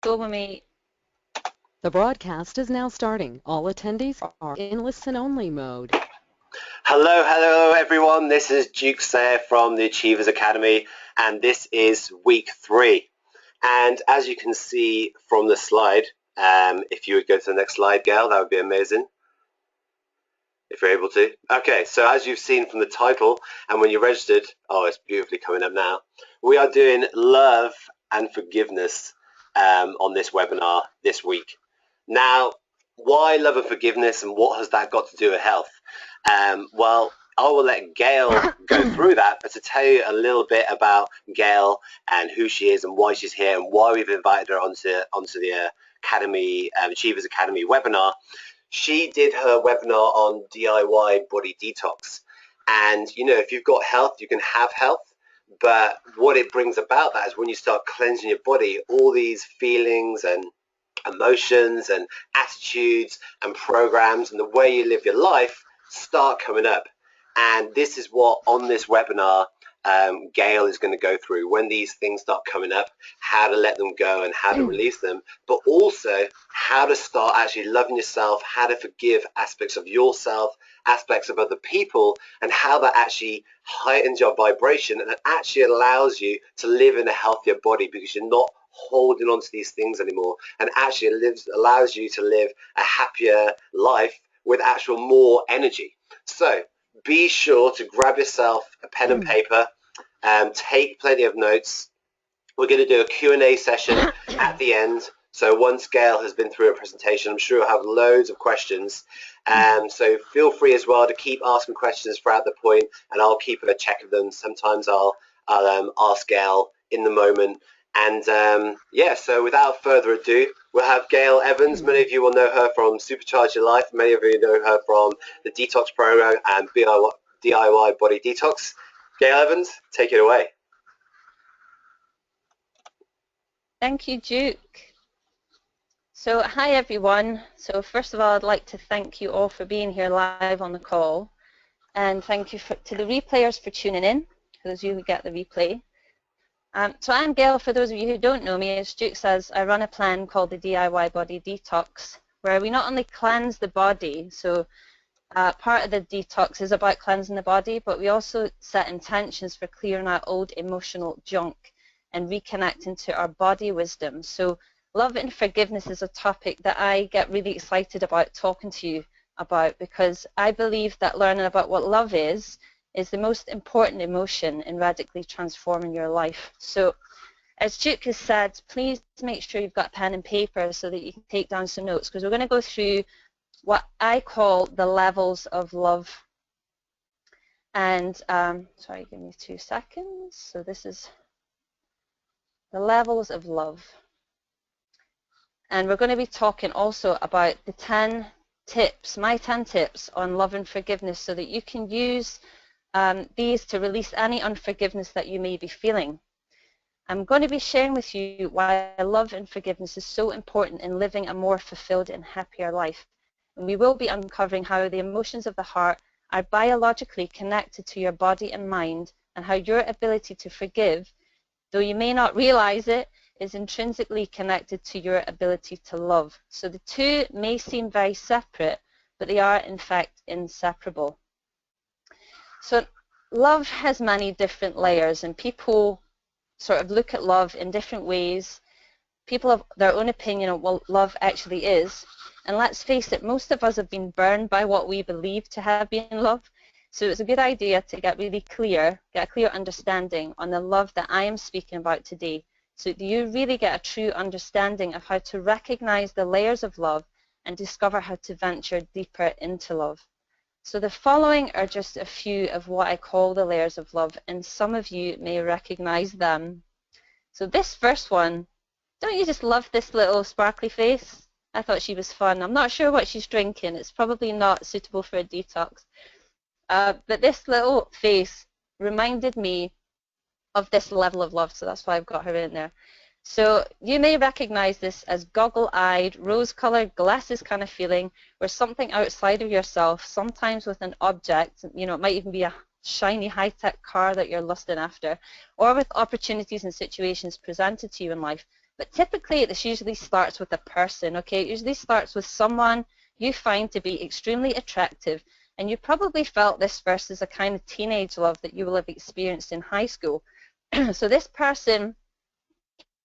go when we... The broadcast is now starting. All attendees are in listen-only mode. Hello everyone. This is Duke Sayer from the Achievers Academy, and this is week 3. And as you can see from the slide, if you would go to the next slide, Gail, that would be amazing. If you're able to. Okay, so as you've seen from the title, and when you registered, oh, it's beautifully coming up now. We are doing love and forgiveness on this webinar this week. Now, why love and forgiveness, and what has that got to do with health? Well, I will let Gail go through that, but to tell you a little bit about Gail and who she is and why she's here and why we've invited her onto the Academy, Achievers Academy webinar. She did her webinar on DIY body detox. And, you know, if you've got health, you can have health. But what it brings about that is when you start cleansing your body, all these feelings and emotions and attitudes and programs and the way you live your life start coming up. And this is what on this webinar Gail is going to go through when these things start coming up, how to let them go and how to release them, but also how to start actually loving yourself, how to forgive aspects of yourself, aspects of other people, and how that actually heightens your vibration and actually allows you to live in a healthier body because you're not holding on to these things anymore, and actually allows you to live a happier life with actual more energy. So be sure to grab yourself a pen and paper, take plenty of notes. We're going to do a Q&A session at the end. So once Gail has been through her presentation, I'm sure we'll have loads of questions. So feel free as well to keep asking questions throughout the point, and I'll keep a check of them. Sometimes I'll ask Gail in the moment. And yeah, so without further ado, we'll have Gail Evans. Many of you will know her from Supercharge Your Life. Many of you know her from the Detox Program and DIY Body Detox. Gail Evans, take it away. Thank you, Duke. So hi everyone. So first of all, I'd like to thank you all for being here live on the call, and thank you to the replayers for tuning in, for those of you who get the replay. So I'm Gail. For those of you who don't know me, as Duke says, I run a plan called the DIY Body Detox, where we not only cleanse the body, so part of the detox is about cleansing the body, but we also set intentions for clearing out old emotional junk and reconnecting to our body wisdom. So love and forgiveness is a topic that I get really excited about talking to you about, because I believe that learning about what love is the most important emotion in radically transforming your life. So as Duke has said, please make sure you've got pen and paper so that you can take down some notes, because we're going to go through what I call the levels of love. And sorry, give me 2 seconds. So this is the levels of love. And we're going to be talking also about the 10 tips, my 10 tips on love and forgiveness, so that you can use these to release any unforgiveness that you may be feeling. I'm going to be sharing with you why love and forgiveness is so important in living a more fulfilled and happier life. And we will be uncovering how the emotions of the heart are biologically connected to your body and mind, and how your ability to forgive, though you may not realize it, is intrinsically connected to your ability to love. So the two may seem very separate, but they are in fact inseparable. So love has many different layers, and people sort of look at love in different ways. People have their own opinion of what love actually is. And let's face it, most of us have been burned by what we believe to have been love. So it's a good idea to get really clear, get a clear understanding on the love that I am speaking about today, so that you really get a true understanding of how to recognize the layers of love and discover how to venture deeper into love. So the following are just a few of what I call the layers of love, and some of you may recognize them. So this first one, don't you just love this little sparkly face? I thought she was fun. I'm not sure what she's drinking. It's probably not suitable for a detox. But this little face reminded me of this level of love, so that's why I've got her in there. So you may recognize this as goggle-eyed, rose-colored glasses kind of feeling, where something outside of yourself, sometimes with an object, you know, it might even be a shiny high-tech car that you're lusting after, or with opportunities and situations presented to you in life, But typically this usually starts with a person, okay? It usually starts with someone you find to be extremely attractive, and you probably felt this versus a kind of teenage love that you will have experienced in high school. So this person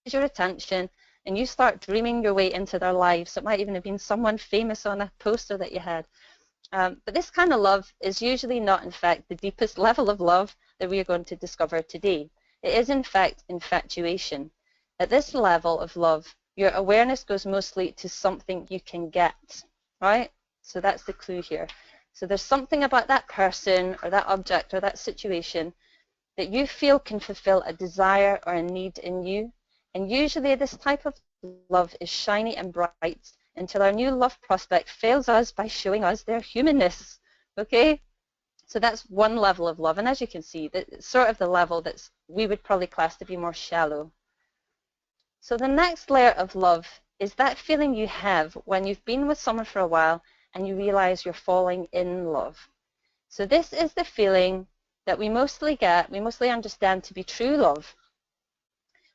is your attention, and you start dreaming your way into their lives. It might even have been someone famous on a poster that you had. But this kind of love is usually not, in fact, the deepest level of love that we are going to discover today. It is, in fact, infatuation. At this level of love, your awareness goes mostly to something you can get, right? So that's the clue here. So there's something about that person or that object or that situation that you feel can fulfill a desire or a need in you. And usually this type of love is shiny and bright until our new love prospect fails us by showing us their humanness, okay? So that's one level of love. And as you can see, that's sort of the level that we would probably class to be more shallow. So the next layer of love is that feeling you have when you've been with someone for a while and you realize you're falling in love. So this is the feeling that we mostly understand to be true love.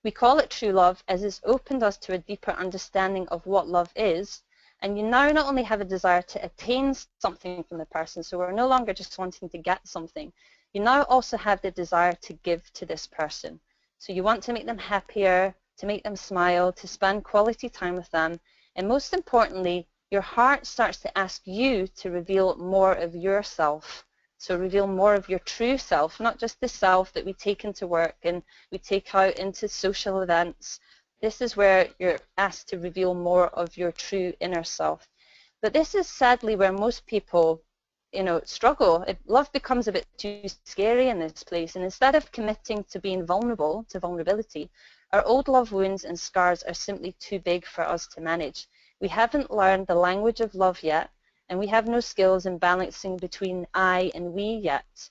We call it true love as it's opened us to a deeper understanding of what love is, and you now not only have a desire to attain something from the person, so we're no longer just wanting to get something, you now also have the desire to give to this person. So you want to make them happier, to make them smile, to spend quality time with them, and most importantly, your heart starts to ask you to reveal more of yourself. So reveal more of your true self, not just the self that we take into work and we take out into social events. This is where you're asked to reveal more of your true inner self. But this is sadly where most people, struggle. Love becomes a bit too scary in this place, and instead of committing to being vulnerable, to vulnerability, our old love wounds and scars are simply too big for us to manage. We haven't learned the language of love yet, and we have no skills in balancing between I and we yet,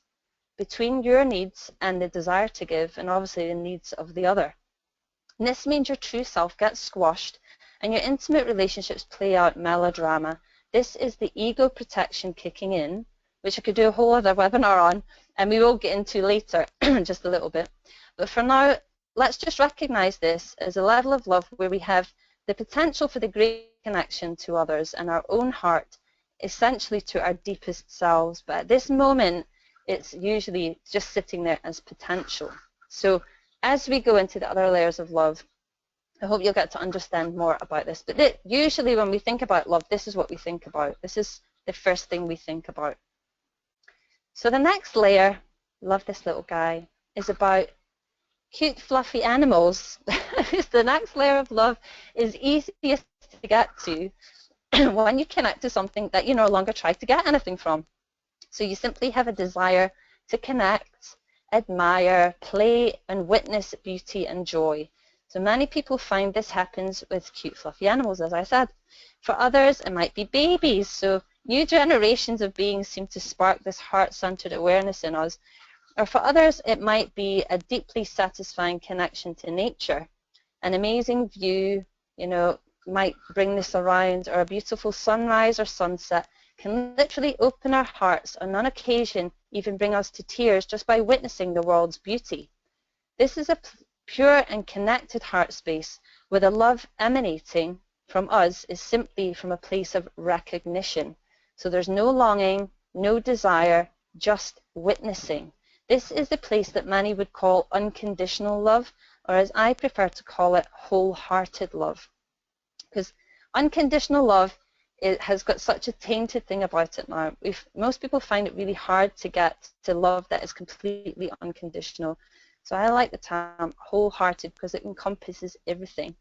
between your needs and the desire to give, and obviously the needs of the other. And this means your true self gets squashed and your intimate relationships play out melodrama. This is the ego protection kicking in, which I could do a whole other webinar on, and we will get into later, just a little bit. But for now, let's just recognize this as a level of love where we have the potential for the great connection to others and our own heart, essentially to our deepest selves. But at this moment, it's usually just sitting there as potential. So as we go into the other layers of love, I hope you'll get to understand more about this. But usually when we think about love, this is what we think about. This is the first thing we think about. So the next layer, love this little guy, is about cute, fluffy animals. The next layer of love is easiest to get to when you connect to something that you no longer try to get anything from. So you simply have a desire to connect, admire, play, and witness beauty and joy. So many people find this happens with cute, fluffy animals, as I said. For others, it might be babies. So new generations of beings seem to spark this heart-centered awareness in us. Or for others, it might be a deeply satisfying connection to nature. An amazing view, might bring this around, or a beautiful sunrise or sunset can literally open our hearts and on occasion even bring us to tears just by witnessing the world's beauty. This is a pure and connected heart space where the love emanating from us is simply from a place of recognition. So there's no longing, no desire, just witnessing. This is the place that many would call unconditional love, or as I prefer to call it, wholehearted love. Because unconditional love, it has got such a tainted thing about it now. Most people find it really hard to get to love that is completely unconditional. So I like the term wholehearted because it encompasses everything.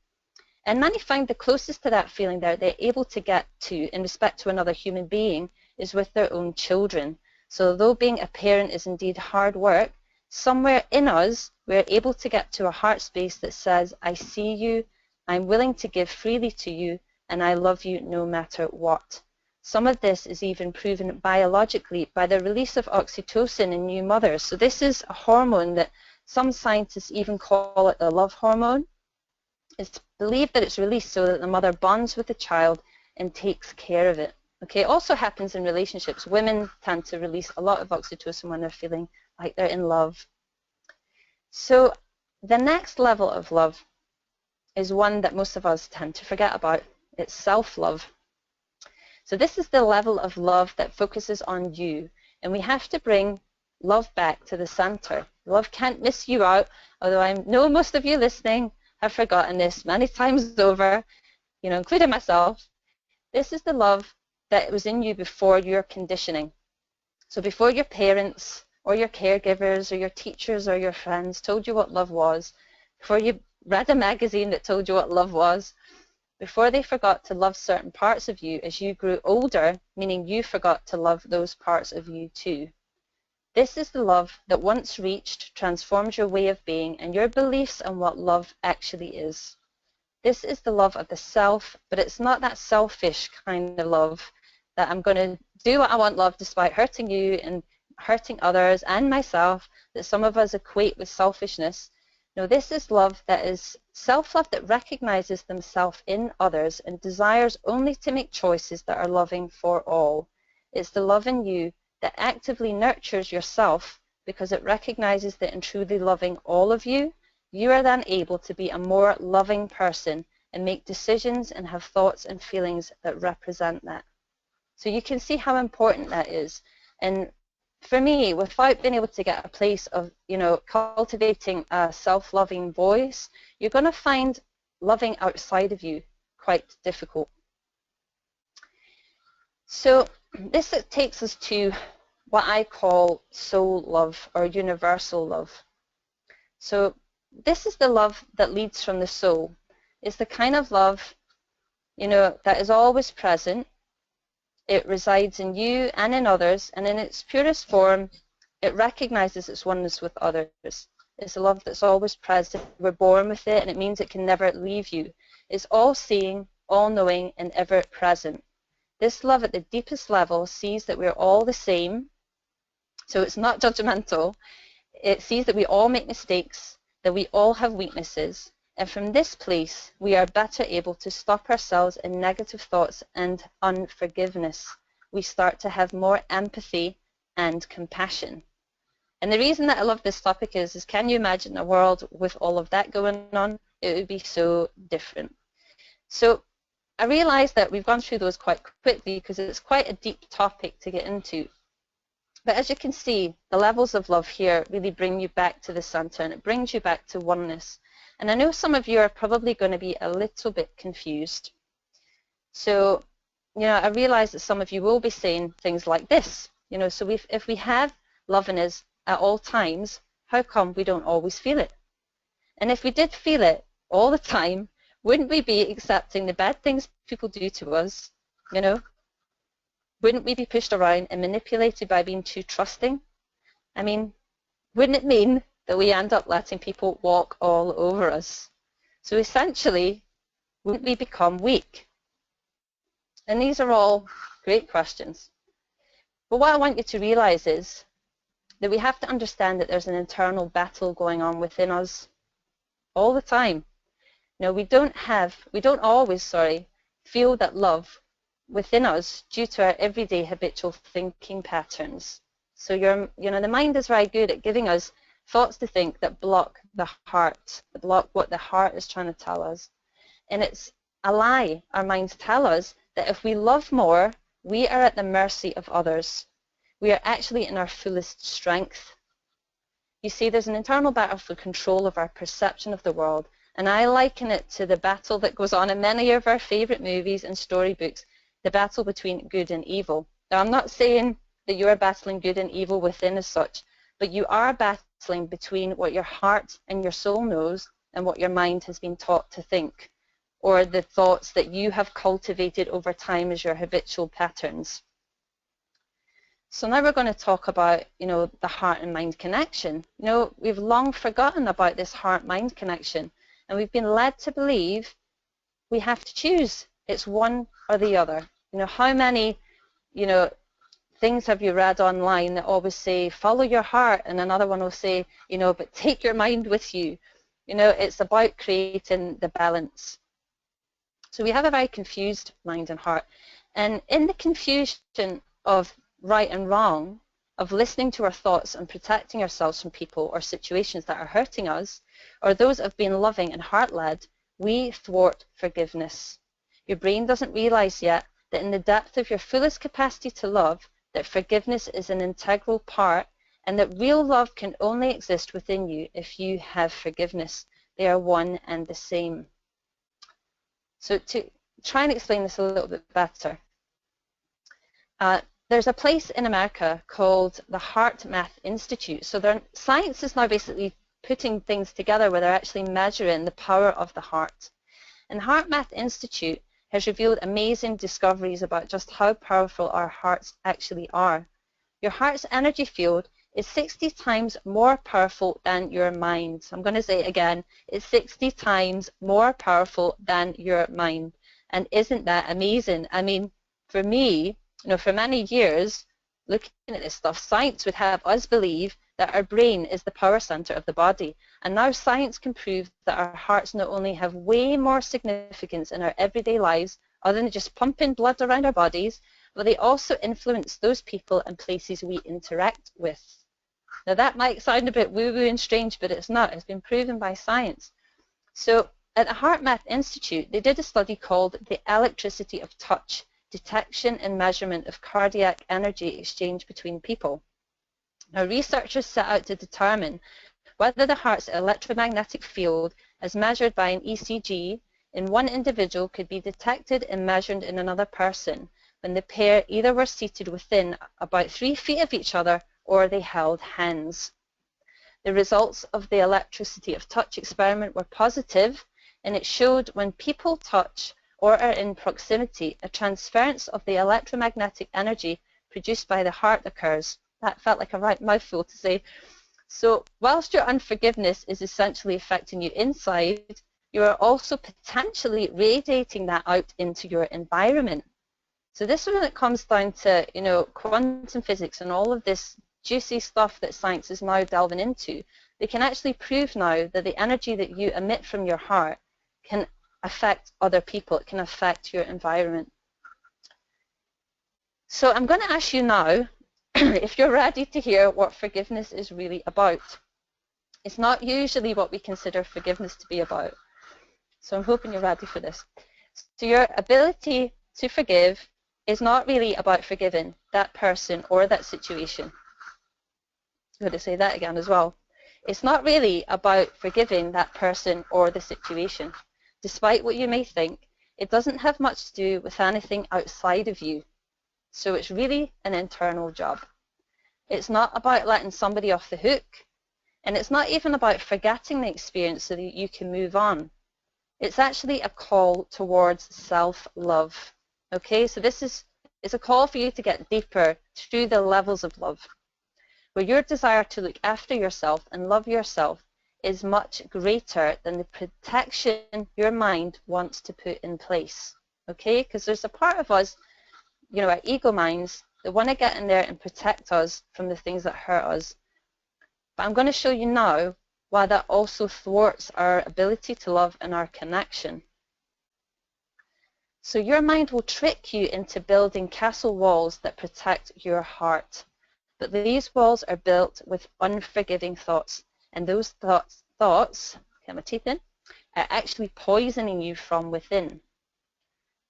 And many find the closest to that feeling they're able to get to in respect to another human being is with their own children. So though being a parent is indeed hard work, somewhere in us we're able to get to a heart space that says, I see you, I'm willing to give freely to you, and I love you no matter what. Some of this is even proven biologically by the release of oxytocin in new mothers. So this is a hormone that some scientists even call it the love hormone. It's believed that it's released so that the mother bonds with the child and takes care of it. Okay, it also happens in relationships. Women tend to release a lot of oxytocin when they're feeling like they're in love. So the next level of love is one that most of us tend to forget about. It's self-love. So this is the level of love that focuses on you, and we have to bring love back to the center. Love can't miss you out, although I know most of you listening have forgotten this many times over, including myself. This is the love that was in you before your conditioning. So before your parents or your caregivers or your teachers or your friends told you what love was, before you read a magazine that told you what love was, before they forgot to love certain parts of you as you grew older, meaning you forgot to love those parts of you too. This is the love that once reached transforms your way of being and your beliefs on what love actually is. This is the love of the self, but it's not that selfish kind of love that I'm going to do what I want love despite hurting you and hurting others and myself that some of us equate with selfishness. No, this is love that is self-love that recognizes themselves in others and desires only to make choices that are loving for all. It's the love in you that actively nurtures yourself because it recognizes that in truly loving all of you, you are then able to be a more loving person and make decisions and have thoughts and feelings that represent that. So you can see how important that is. And for me, without being able to get a place of, cultivating a self-loving voice, you're going to find loving outside of you quite difficult. So this takes us to what I call soul love or universal love. So this is the love that leads from the soul. It's the kind of love, that is always present. It resides in you and in others, and in its purest form, it recognizes its oneness with others. It's a love that's always present. We're born with it, and it means it can never leave you. It's all-seeing, all-knowing, and ever-present. This love at the deepest level sees that we're all the same, so it's not judgmental. It sees that we all make mistakes, that we all have weaknesses, and from this place, we are better able to stop ourselves in negative thoughts and unforgiveness. We start to have more empathy and compassion. And the reason that I love this topic is can you imagine a world with all of that going on? It would be so different. So I realize that we've gone through those quite quickly because it's quite a deep topic to get into. But as you can see, the levels of love here really bring you back to the center, and it brings you back to oneness. And I know some of you are probably going to be a little bit confused. So, I realize that some of you will be saying things like this. So if we have love in us at all times, how come we don't always feel it? And if we did feel it all the time, wouldn't we be accepting the bad things people do to us? Wouldn't we be pushed around and manipulated by being too trusting? I mean, wouldn't it mean that we end up letting people walk all over us? So essentially, wouldn't we become weak? And these are all great questions. But what I want you to realize is that we have to understand that there's an internal battle going on within us all the time. We don't always feel that love within us due to our everyday habitual thinking patterns. So the mind is very good at giving us thoughts to think that block the heart, that block what the heart is trying to tell us. And it's a lie. Our minds tell us that if we love more, we are at the mercy of others. We are actually in our fullest strength. You see, there's an internal battle for control of our perception of the world, and I liken it to the battle that goes on in many of our favorite movies and storybooks, the battle between good and evil. Now, I'm not saying that you are battling good and evil within as such, but you are battling between what your heart and your soul knows and what your mind has been taught to think, or the thoughts that you have cultivated over time as your habitual patterns. So now we're going to talk about, the heart and mind connection. We've long forgotten about this heart-mind connection, and we've been led to believe we have to choose. It's one or the other. How many, things have you read online that always say, follow your heart, and another one will say, but take your mind with you. It's about creating the balance. So we have a very confused mind and heart. And in the confusion of right and wrong, of listening to our thoughts and protecting ourselves from people or situations that are hurting us, or those of being loving and heart-led, we thwart forgiveness. Your brain doesn't realize yet that in the depth of your fullest capacity to love, that forgiveness is an integral part, and that real love can only exist within you if you have forgiveness. They are one and the same. So to try and explain this a little bit better, there's a place in America called the HeartMath Institute. So science is now basically putting things together where they're actually measuring the power of the heart. And the HeartMath Institute has revealed amazing discoveries about just how powerful our hearts actually are. Your heart's energy field is 60 times more powerful than your mind. So I'm going to say it again, it's 60 times more powerful than your mind. And isn't that amazing? I mean, for me, for many years, looking at this stuff, science would have us believe that our brain is the power center of the body. And now science can prove that our hearts not only have way more significance in our everyday lives, other than just pumping blood around our bodies, but they also influence those people and places we interact with. Now that might sound a bit woo-woo and strange, but it's not. It's been proven by science. So at the HeartMath Institute, they did a study called The Electricity of Touch, Detection and Measurement of Cardiac Energy Exchange Between People. Now researchers set out to determine whether the heart's electromagnetic field, as measured by an ECG, in one individual could be detected and measured in another person when the pair either were seated within about 3 feet of each other or they held hands. The results of the electricity of touch experiment were positive, and it showed when people touch or are in proximity, a transference of the electromagnetic energy produced by the heart occurs. That felt like a right mouthful to say. So whilst your unforgiveness is essentially affecting you inside, you are also potentially radiating that out into your environment. So this is when it comes down to, quantum physics and all of this juicy stuff that science is now delving into. They can actually prove now that the energy that you emit from your heart can affect other people. It can affect your environment. So I'm going to ask you now if you're ready to hear what forgiveness is really about. It's not usually what we consider forgiveness to be about. So I'm hoping you're ready for this. So your ability to forgive is not really about forgiving that person or that situation. I'm going to say that again as well. It's not really about forgiving that person or the situation. Despite what you may think, it doesn't have much to do with anything outside of you. So it's really an internal job. It's not about letting somebody off the hook, and it's not even about forgetting the experience so that you can move on. It's actually a call towards self-love. Okay, so it's a call for you to get deeper through the levels of love, where your desire to look after yourself and love yourself is much greater than the protection your mind wants to put in place. Okay, because there's a part of us, our ego minds, that want to get in there and protect us from the things that hurt us. But I'm going to show you now why that also thwarts our ability to love and our connection. So your mind will trick you into building castle walls that protect your heart. But these walls are built with unforgiving thoughts, and those thoughts, get my teeth in, are actually poisoning you from within.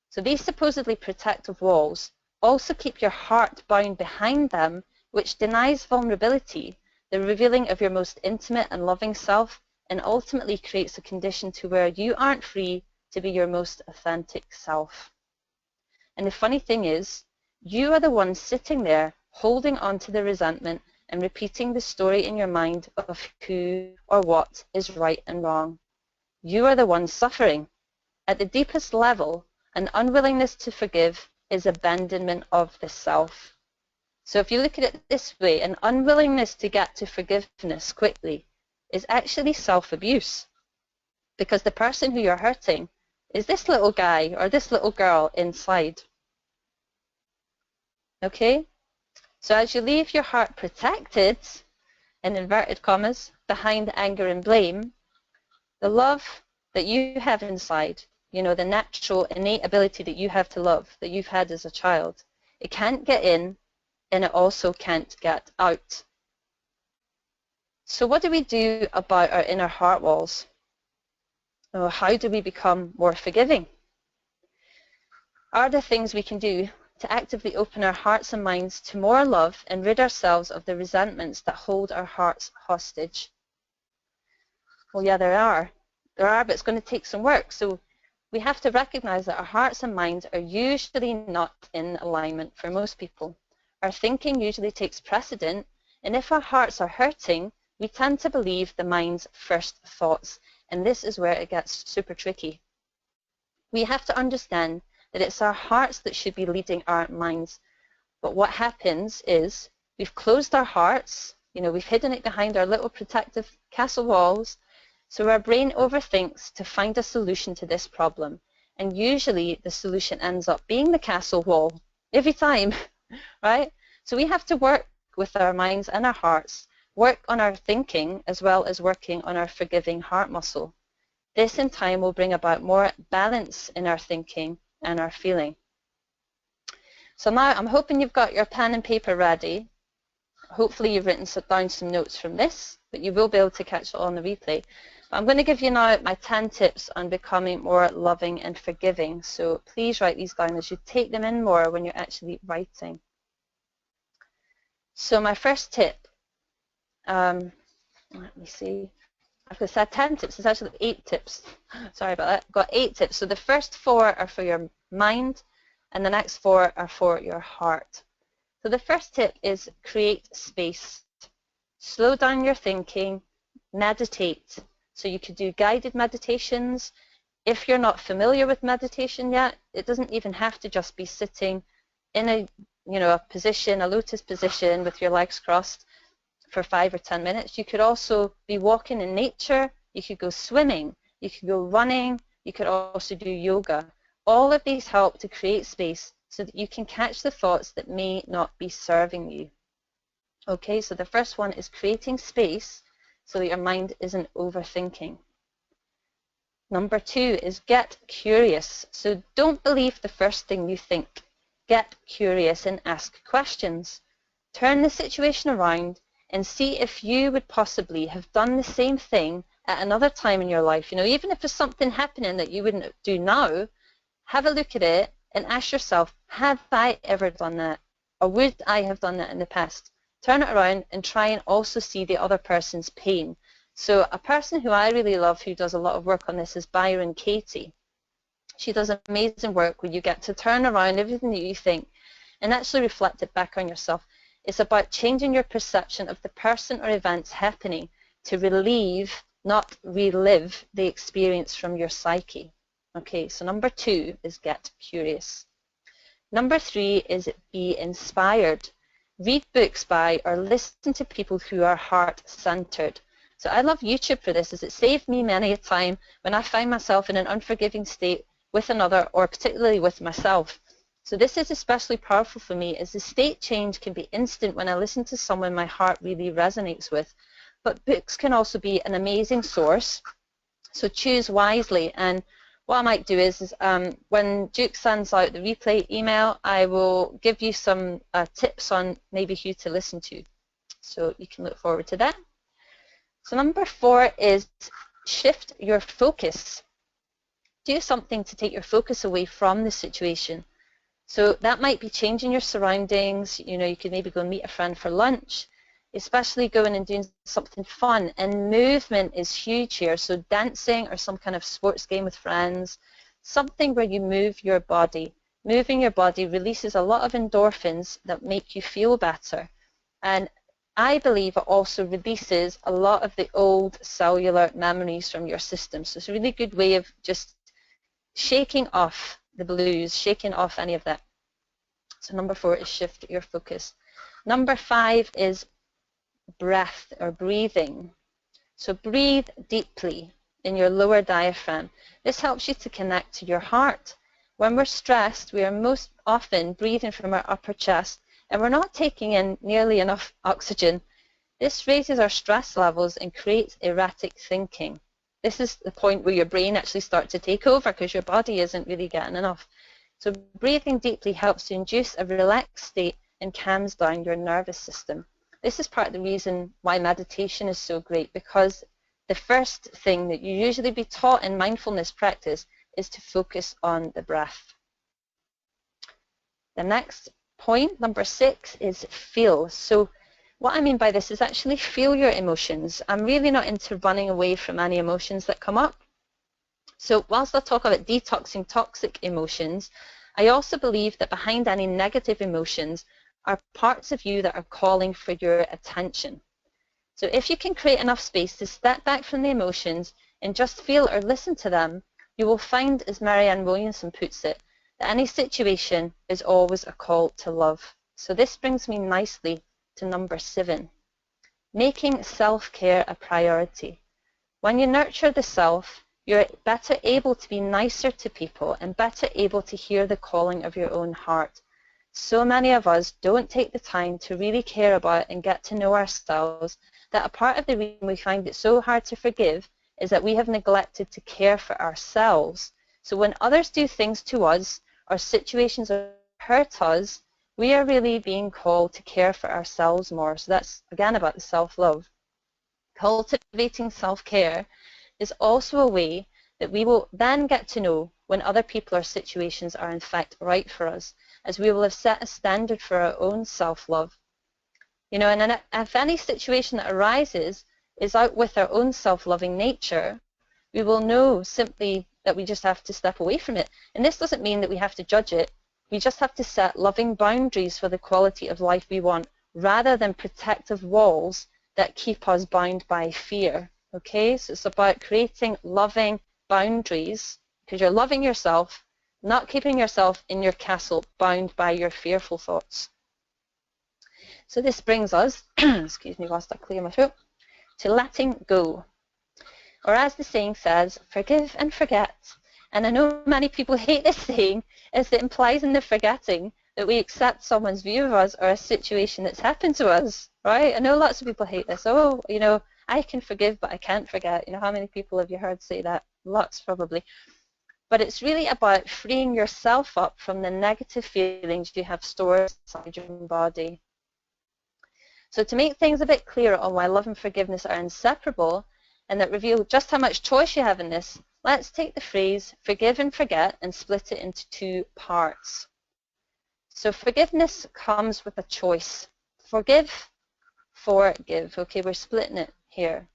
So these supposedly protective walls also keep your heart bound behind them, which denies vulnerability, the revealing of your most intimate and loving self, and ultimately creates a condition to where you aren't free to be your most authentic self. And the funny thing is, you are the one sitting there holding on to the resentment and repeating the story in your mind of who or what is right and wrong. You are the one suffering. At the deepest level, an unwillingness to forgive is abandonment of the self. So if you look at it this way, an unwillingness to get to forgiveness quickly is actually self-abuse, because the person who you're hurting is this little guy or this little girl inside. Okay? So as you leave your heart protected, in inverted commas, behind anger and blame, the love that you have inside, the natural, innate ability that you have to love, that you've had as a child, it can't get in, and it also can't get out. So what do we do about our inner heart walls? So how do we become more forgiving? Are there things we can do to actively open our hearts and minds to more love and rid ourselves of the resentments that hold our hearts hostage? Well, yeah, there are. But it's going to take some work. So we have to recognize that our hearts and minds are usually not in alignment for most people. Our thinking usually takes precedent, and if our hearts are hurting, we tend to believe the mind's first thoughts, and this is where it gets super tricky. We have to understand that it's our hearts that should be leading our minds. But what happens is we've closed our hearts, we've hidden it behind our little protective castle walls, so our brain overthinks to find a solution to this problem. And usually the solution ends up being the castle wall every time, right? So we have to work with our minds and our hearts, work on our thinking as well as working on our forgiving heart muscle. This in time will bring about more balance in our thinking and our feeling. So now I'm hoping you've got your pen and paper ready. Hopefully you've written down some notes from this, but you will be able to catch it on the replay. But I'm going to give you now my 10 tips on becoming more loving and forgiving. So please write these down as you take them in more when you're actually writing. So my first tip, let me see. I've said 10 tips, it's actually 8 tips. Sorry about that. I've got 8 tips. So the first 4 are for your mind, and the next 4 are for your heart. So the first tip is create space. Slow down your thinking, meditate. So you could do guided meditations. If you're not familiar with meditation yet, it doesn't even have to just be sitting in a position, a lotus position with your legs crossed for 5 or 10 minutes. You could also be walking in nature, you could go swimming, you could go running, you could also do yoga. All of these help to create space so that you can catch the thoughts that may not be serving you. Okay, so the first one is creating space so that your mind isn't overthinking. Number 2 is get curious. So don't believe the first thing you think. Get curious and ask questions. Turn the situation around and see if you would possibly have done the same thing at another time in your life. Even if there's something happening that you wouldn't do now, have a look at it and ask yourself, have I ever done that? Or would I have done that in the past? Turn it around and try and also see the other person's pain. So a person who I really love who does a lot of work on this is Byron Katie. She does amazing work where you get to turn around everything that you think and actually reflect it back on yourself. It's about changing your perception of the person or events happening to relieve, not relive, the experience from your psyche. Okay, so number 2 is get curious. Number 3 is be inspired. Read books by or listen to people who are heart-centered. So I love YouTube for this, as it saved me many a time when I find myself in an unforgiving state with another, or particularly with myself. So this is especially powerful for me, as the state change can be instant when I listen to someone my heart really resonates with. But books can also be an amazing source, so choose wisely. And what I might do is when Duke sends out the replay email, I will give you some tips on maybe who to listen to. So you can look forward to that. So number 4 is shift your focus. Do something to take your focus away from the situation. So that might be changing your surroundings. You could maybe go and meet a friend for lunch, especially going and doing something fun. And movement is huge here. So dancing or some kind of sports game with friends, something where you move your body. Moving your body releases a lot of endorphins that make you feel better. And I believe it also releases a lot of the old cellular memories from your system. So it's a really good way of just shaking off the blues, shaking off any of that. So number 4 is shift your focus. Number 5 is breath or breathing. So breathe deeply in your lower diaphragm. This helps you to connect to your heart. When we're stressed, we are most often breathing from our upper chest, and we're not taking in nearly enough oxygen. This raises our stress levels and creates erratic thinking. This is the point where your brain actually starts to take over because your body isn't really getting enough. So breathing deeply helps to induce a relaxed state and calms down your nervous system. This is part of the reason why meditation is so great, because the first thing that you usually be taught in mindfulness practice is to focus on the breath. The next point, number 6, is feel. So what I mean by this is actually feel your emotions. I'm really not into running away from any emotions that come up. So whilst I talk about detoxing toxic emotions, I also believe that behind any negative emotions are parts of you that are calling for your attention. So if you can create enough space to step back from the emotions and just feel or listen to them, you will find, as Marianne Williamson puts it, that any situation is always a call to love. So this brings me nicely to number 7, making self-care a priority. When you nurture the self, you're better able to be nicer to people and better able to hear the calling of your own heart. So many of us don't take the time to really care about and get to know ourselves, that a part of the reason we find it so hard to forgive is that we have neglected to care for ourselves. So when others do things to us or situations hurt us, we are really being called to care for ourselves more. So that's again about the self-love. Cultivating self-care is also a way that we will then get to know when other people or situations are in fact right for us, as we will have set a standard for our own self-love. You know, and if any situation that arises is out with our own self-loving nature, we will know simply that we just have to step away from it. And this doesn't mean that we have to judge it. We just have to set loving boundaries for the quality of life we want, rather than protective walls that keep us bound by fear. Okay, so it's about creating loving boundaries, because you're loving yourself, not keeping yourself in your castle bound by your fearful thoughts. So this brings us, excuse me whilst I clear my throat, to letting go. Or as the saying says, forgive and forget. And I know many people hate this saying, as it implies in the forgetting that we accept someone's view of us or a situation that's happened to us, right? I know lots of people hate this. Oh, you know, I can forgive, but I can't forget. You know, how many people have you heard say that? Lots, probably. But it's really about freeing yourself up from the negative feelings you have stored inside your own body. So to make things a bit clearer on why love and forgiveness are inseparable, and that reveal just how much choice you have in this, let's take the phrase forgive and forget and split it into 2 parts. So forgiveness comes with a choice. Forgive, forgive. Okay, we're splitting it here.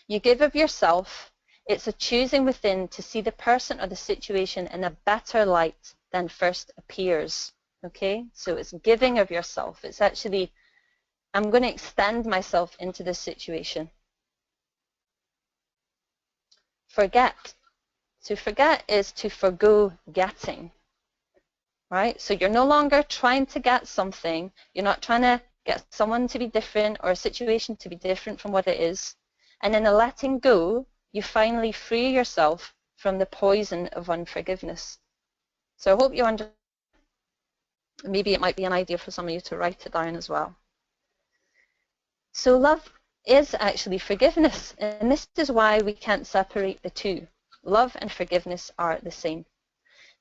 You give of yourself. It's a choosing within to see the person or the situation in a better light than first appears. Okay, so it's giving of yourself. It's actually, I'm going to extend myself into this situation. Forget. To forget is to forgo getting. Right? So you're no longer trying to get something. You're not trying to get someone to be different or a situation to be different from what it is. And in the letting go, you finally free yourself from the poison of unforgiveness. So I hope you understand. Maybe it might be an idea for some of you to write it down as well. So love is actually forgiveness, and this is why we can't separate the two. Love and forgiveness are the same.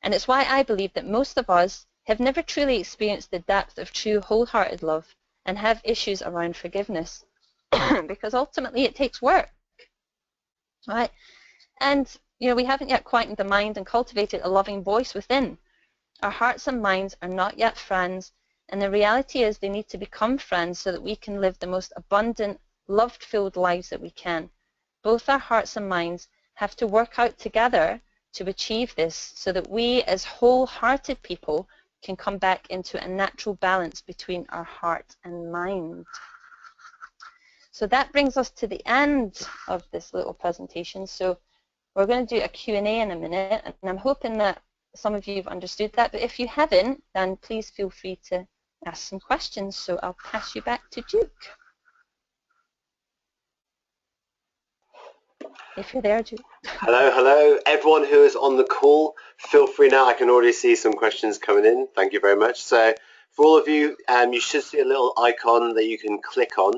And it's why I believe that most of us have never truly experienced the depth of true wholehearted love and have issues around forgiveness, because ultimately it takes work, right? And you know, we haven't yet quietened the mind and cultivated a loving voice within. Our hearts and minds are not yet friends, and the reality is they need to become friends so that we can live the most abundant, love-filled lives that we can. Both our hearts and minds have to work out together to achieve this, so that we as wholehearted people can come back into a natural balance between our heart and mind. So that brings us to the end of this little presentation. So we're going to do a Q&A in a minute, and I'm hoping that some of you have understood that, but if you haven't, then please feel free to ask some questions. So I'll pass you back to Duke. If you're there, Duke. Hello, hello. Everyone who is on the call, feel free now. I can already see some questions coming in. Thank you very much. So for all of you, you should see a little icon that you can click on,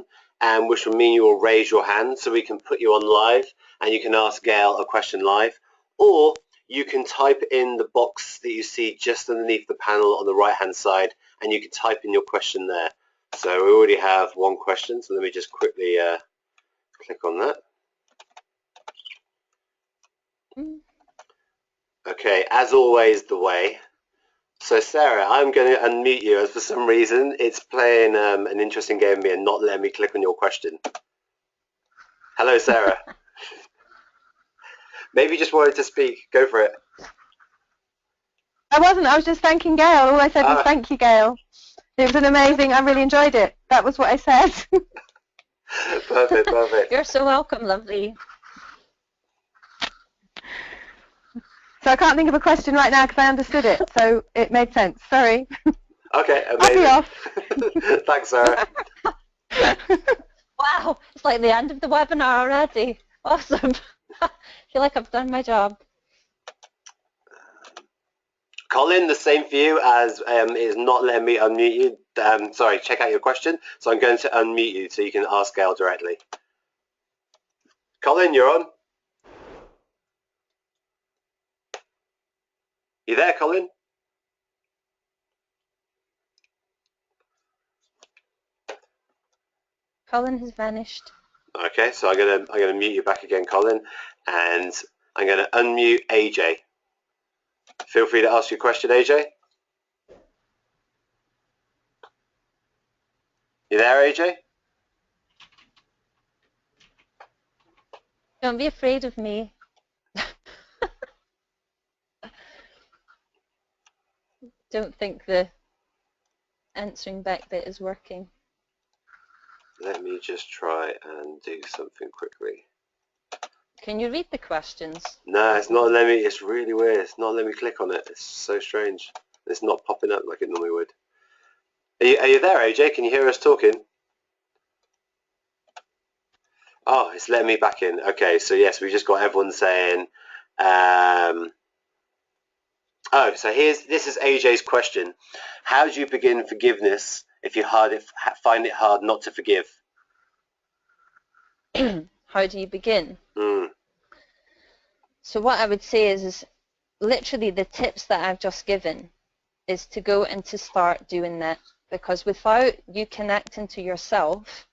which will mean you will raise your hand so we can put you on live and you can ask Gail a question live. Or you can type in the box that you see just underneath the panel on the right-hand side, and you can type in your question there. So we already have one question, so let me just quickly click on that. Okay, as always, the way. So Sarah, I'm going to unmute you as for some reason it's playing an interesting game with me and not letting me click on your question. Hello, Sarah. Maybe you just wanted to speak. Go for it. I wasn't. I was just thanking Gail. All I said was thank you, Gail. It was an amazing. I really enjoyed it. That was what I said. Perfect, perfect. You're so welcome, lovely. So I can't think of a question right now because I understood it. So it made sense. Sorry. Okay, I'll be amazing. off. Thanks, Sarah. Wow, it's like the end of the webinar already. Awesome. I feel like I've done my job. Colin, the same for you as is not letting me unmute you. Sorry, check out your question. So I'm going to unmute you so you can ask Gail directly. Colin, you're on. You there, Colin? Colin has vanished. Okay, so I'm gonna mute you back again, Colin, and I'm gonna unmute AJ. Feel free to ask your question, AJ. You there, AJ? Don't be afraid of me. Don't think the answering back bit is working. Let me just try and do something quickly. Can you read the questions? No, it's not letting me. It's really weird. It's not letting me click on it. It's so strange. It's not popping up like it normally would. Are you there, AJ? Can you hear us talking? Oh, it's letting me back in. Okay, so yes, we just got everyone saying. Oh, so this is AJ's question. How do you begin forgiveness if you find it hard not to forgive? How do you begin? Mm. So what I would say is literally the tips that I've just given is to go and to start doing that, because without you connecting to yourself,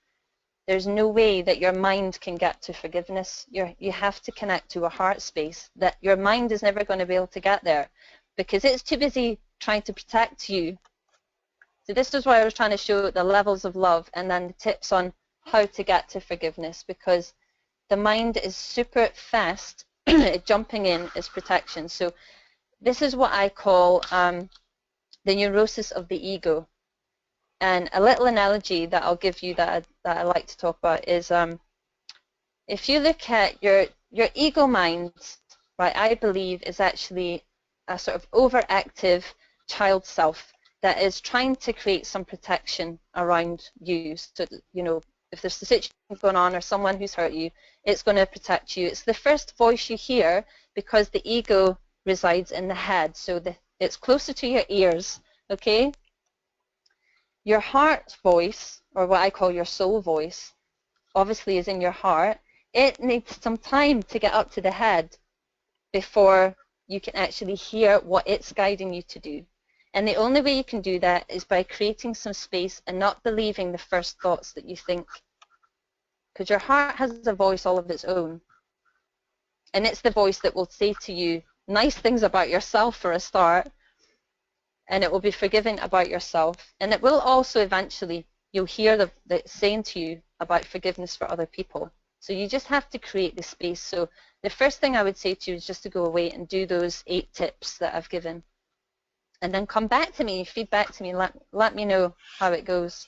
there's no way that your mind can get to forgiveness. You have to connect to a heart space that your mind is never going to be able to get there because it's too busy trying to protect you. So this is why I was trying to show the levels of love and then the tips on how to get to forgiveness, because the mind is super fast at jumping in as protection. So this is what I call the neurosis of the ego. And a little analogy that I'll give you that I like to talk about is if you look at your ego mind, right, I believe is actually a sort of overactive child self that is trying to create some protection around you. So, you know, if there's a situation going on or someone who's hurt you, it's going to protect you. It's the first voice you hear because the ego resides in the head, so it's closer to your ears, okay? Your heart voice, or what I call your soul voice, obviously is in your heart. It needs some time to get up to the head before you can actually hear what it's guiding you to do. And the only way you can do that is by creating some space and not believing the first thoughts that you think. Because your heart has a voice all of its own. And it's the voice that will say to you nice things about yourself for a start, and it will be forgiving about yourself. And it will also eventually, you'll hear the saying to you about forgiveness for other people. So you just have to create the space. So the first thing I would say to you is just to go away and do those 8 tips that I've given. And then come back to me, feedback to me, let me know how it goes.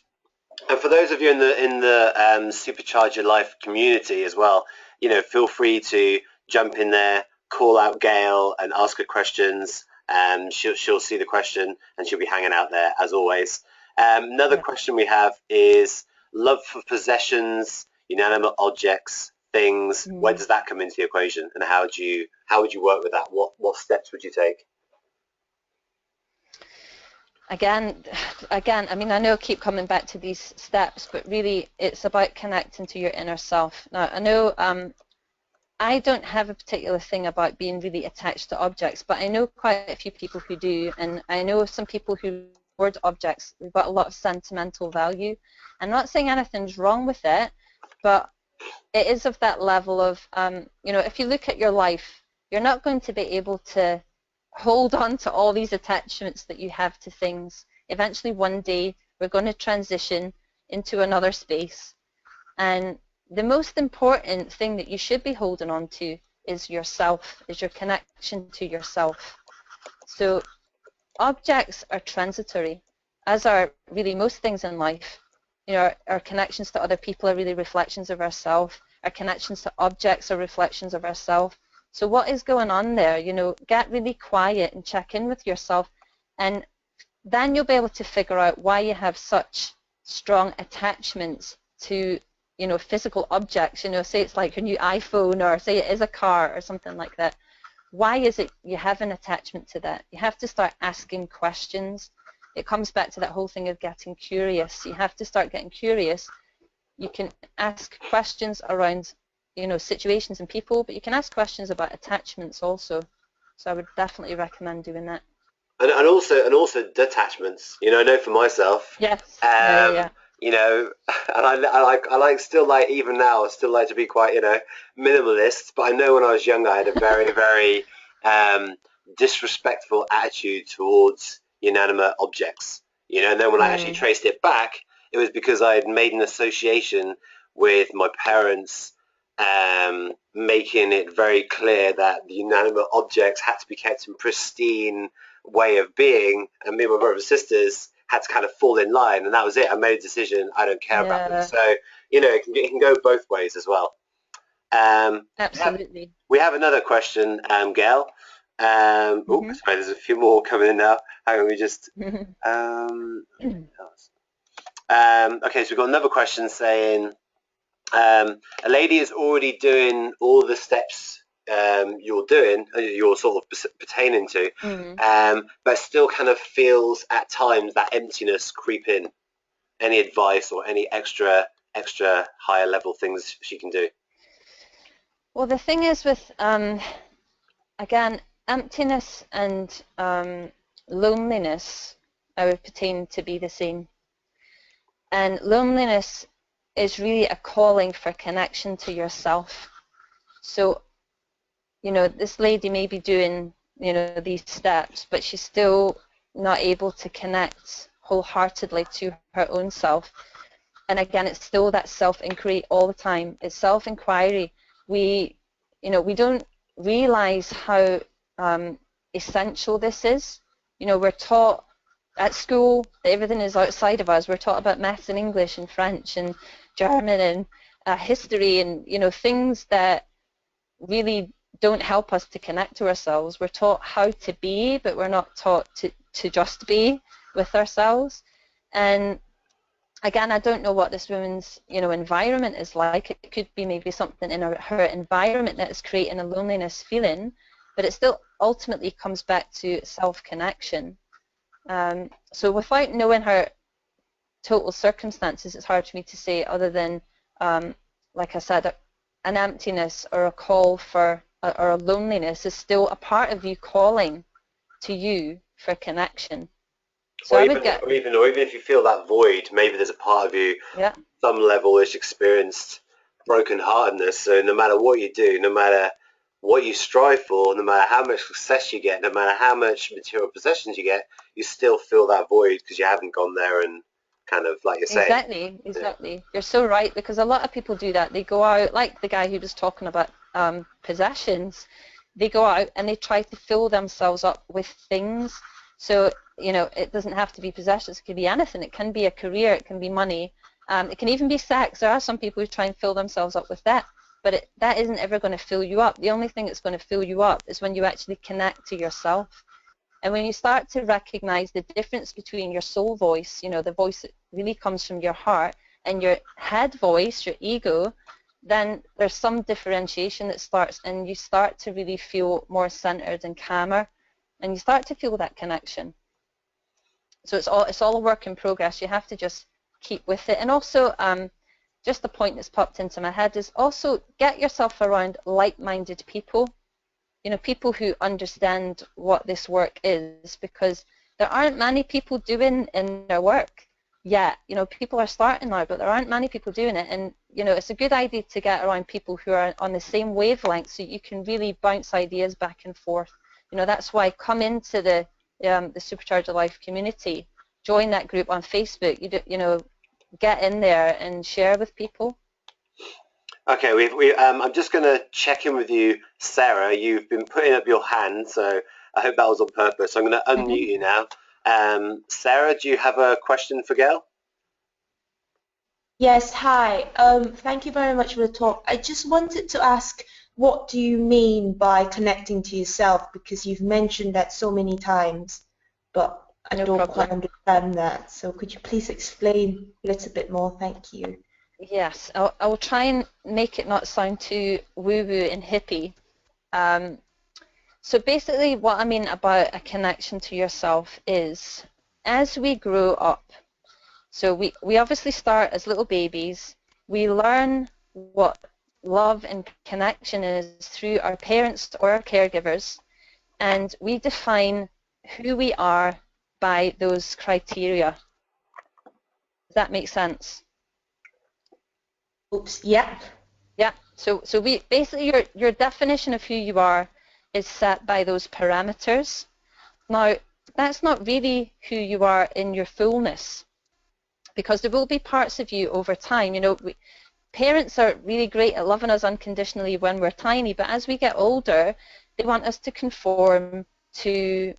And for those of you in the Supercharge Your Life community as well, you know, feel free to jump in there, call out Gail and ask her questions. She'll see the question and she'll be hanging out there as always. Another question we have is love for possessions, inanimate objects, things. Where does that come into the equation, and how would you work with that? What steps would you take? Again, I mean, I know I keep coming back to these steps, but really it's about connecting to your inner self. Now, I know I don't have a particular thing about being really attached to objects, but I know quite a few people who do, and I know some people who reward objects. They've got a lot of sentimental value. I'm not saying anything's wrong with it, but it is of that level of, you know, if you look at your life, you're not going to be able to hold on to all these attachments that you have to things. Eventually one day we're going to transition into another space, and the most important thing that you should be holding on to is yourself, is your connection to yourself. So objects are transitory, as are really most things in life. You know, our connections to other people are really reflections of ourselves. Our connections to objects are reflections of ourselves. So what is going on there? You know, get really quiet and check in with yourself, and then you'll be able to figure out why you have such strong attachments to, you know, physical objects. You know, say it's like your new iPhone, or say it is a car or something like that. Why is it you have an attachment to that? You have to start asking questions. It comes back to that whole thing of getting curious. You have to start getting curious. You can ask questions around, you know, situations and people, but you can ask questions about attachments also. So I would definitely recommend doing that. And also detachments. You know, I know for myself. Yes. Yeah. You know, and I like still like, even now I still like to be quite, you know, minimalist. But I know when I was younger I had a very very disrespectful attitude towards inanimate objects. You know, and then when I actually traced it back, it was because I had made an association with my parents making it very clear that the inanimate objects had to be kept in pristine way of being, and me and my brothers and sisters had to kind of fall in line, and that was it. I made a decision, I don't care about them. So, you know, it can go both ways as well. Absolutely. We have another question, Gail. Sorry, there's a few more coming in now. Hang on, we just... okay, so we've got another question saying, a lady is already doing all the steps you're sort of pertaining to, but still kind of feels at times that emptiness creep in. Any advice or any extra higher level things she can do? Well, the thing is with, again, emptiness and loneliness, I would pertain to be the same. And loneliness is really a calling for connection to yourself. So, you know, this lady may be doing, you know, these steps, but she's still not able to connect wholeheartedly to her own self. And again, it's still that self-inquiry all the time. It's self-inquiry. We don't realize how essential this is. You know, we're taught at school that everything is outside of us. We're taught about maths and English and French and German and history, and, you know, things that really don't help us to connect to ourselves. We're taught how to be, but we're not taught to just be with ourselves. And again, I don't know what this woman's, you know, environment is like. It could be maybe something in her environment that is creating a loneliness feeling, but it still ultimately comes back to self-connection. So without knowing her total circumstances, it's hard for me to say, other than, like I said, an emptiness or a call for, or a loneliness is still a part of you calling to you for connection. So or even if you feel that void, maybe there's a part of you, some level, which experienced brokenheartedness. So no matter what you do, no matter what you strive for, no matter how much success you get, no matter how much material possessions you get, you still feel that void because you haven't gone there and kind of, like you're saying. Exactly. Yeah. You're so right, because a lot of people do that. They go out, like the guy who was talking about possessions, they go out and they try to fill themselves up with things. So, you know, it doesn't have to be possessions. It could be anything. It can be a career. It can be money. It can even be sex. There are some people who try and fill themselves up with that. But that isn't ever going to fill you up. The only thing that's going to fill you up is when you actually connect to yourself. And when you start to recognize the difference between your soul voice, you know, the voice that really comes from your heart, and your head voice, your ego, then there's some differentiation that starts, and you start to really feel more centered and calmer, and you start to feel that connection. So it's all a work in progress. You have to just keep with it. And also, just the point that's popped into my head is also get yourself around like-minded people. You know, people who understand what this work is, because there aren't many people doing in their work. yet. You know, people are starting now, but there aren't many people doing it. And, you know, it's a good idea to get around people who are on the same wavelength so you can really bounce ideas back and forth. You know, that's why come into the Supercharge Your Life community, join that group on Facebook, you know, get in there and share with people. Okay, I'm just going to check in with you, Sarah. You've been putting up your hand, so I hope that was on purpose. So I'm going to unmute you now. Sarah, do you have a question for Gail? Yes, hi. Thank you very much for the talk. I just wanted to ask, what do you mean by connecting to yourself? Because you've mentioned that so many times, but I don't quite understand that. So could you please explain a little bit more? Thank you. Yes, I will try and make it not sound too woo-woo and hippie. So basically what I mean about a connection to yourself is, as we grow up, so we obviously start as little babies, we learn what love and connection is through our parents or our caregivers, and we define who we are by those criteria. Does that make sense? Oops, yeah. Yeah, so we basically, your definition of who you are is set by those parameters. Now, that's not really who you are in your fullness, because there will be parts of you over time. You know, parents are really great at loving us unconditionally when we're tiny, but as we get older, they want us to conform to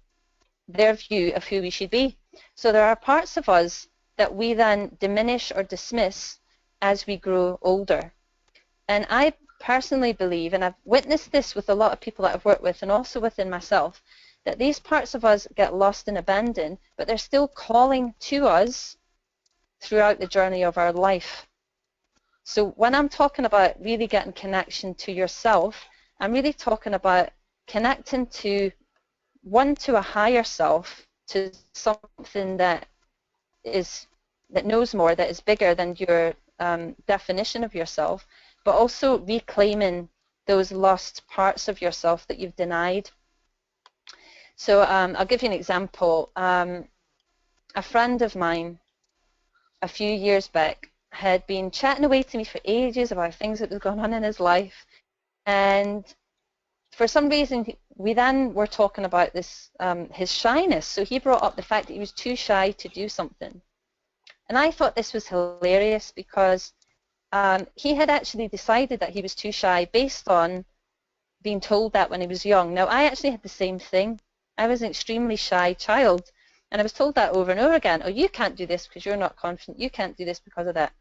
their view of who we should be. So there are parts of us that we then diminish or dismiss as we grow older. And I personally believe, and I've witnessed this with a lot of people that I've worked with and also within myself, that these parts of us get lost and abandoned, but they're still calling to us throughout the journey of our life. So when I'm talking about really getting connection to yourself, I'm really talking about connecting to a higher self, to something that knows more, that is bigger than your definition of yourself, but also reclaiming those lost parts of yourself that you've denied. So I'll give you an example. A friend of mine a few years back had been chatting away to me for ages about things that was going on in his life, and for some reason we then were talking about this, his shyness. So he brought up the fact that he was too shy to do something, and I thought this was hilarious because he had actually decided that he was too shy based on being told that when he was young. Now, I actually had the same thing. I was an extremely shy child, and I was told that over and over again. Oh, you can't do this because you're not confident. You can't do this because of that.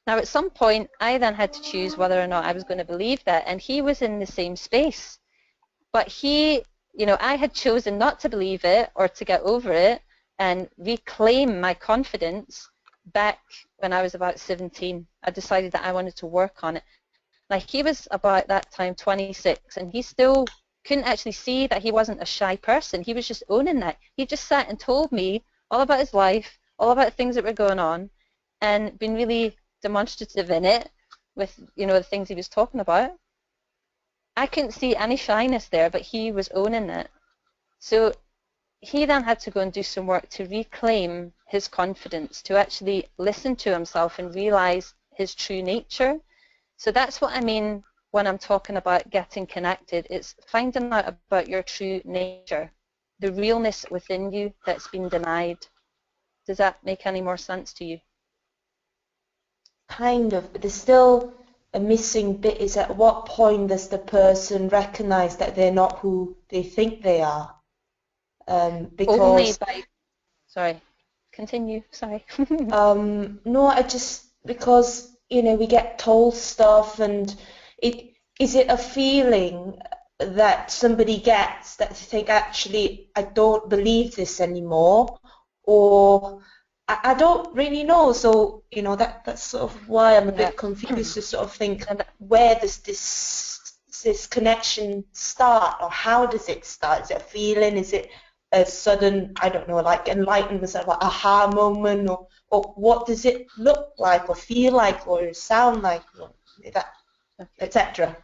Now, at some point, I then had to choose whether or not I was going to believe that, and he was in the same space. But he, you know, I had chosen not to believe it or to get over it and reclaim my confidence back when I was about 17. I decided that I wanted to work on it. Like, he was about that time 26, and he still couldn't actually see that he wasn't a shy person. He was just owning that. He just sat and told me all about his life, all about things that were going on, and been really demonstrative in it with, you know, the things he was talking about. I couldn't see any shyness there, but he was owning it. So he then had to go and do some work to reclaim his confidence, to actually listen to himself and realize his true nature. So that's what I mean when I'm talking about getting connected. It's finding out about your true nature, the realness within you that's been denied. Does that make any more sense to you? Kind of, but there's still a missing bit. Is at what point does the person recognize that they're not who they think they are? Because only by, sorry, continue, sorry. no, because, you know, we get told stuff, and is it a feeling that somebody gets that they think, actually, I don't believe this anymore, or I don't really know. So, you know, that's sort of why I'm a bit confused to sort of think, where does this connection start, or how does it start? Is it a feeling? Is it a sudden, I don't know, like enlightenment, sort of like aha moment, or what does it look like, or feel like, or sound like, that, etc.?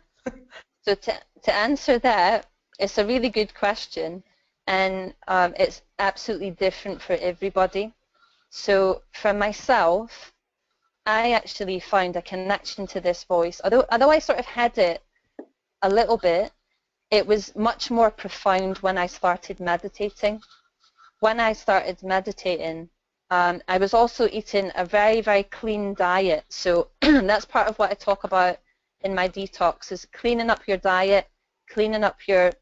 So to answer that, it's a really good question, and it's absolutely different for everybody. So for myself, I actually found a connection to this voice. Although I sort of had it a little bit, it was much more profound when I started meditating. When I started meditating, I was also eating a very, very clean diet. So that's part of what I talk about in my detox, is cleaning up your diet, cleaning up your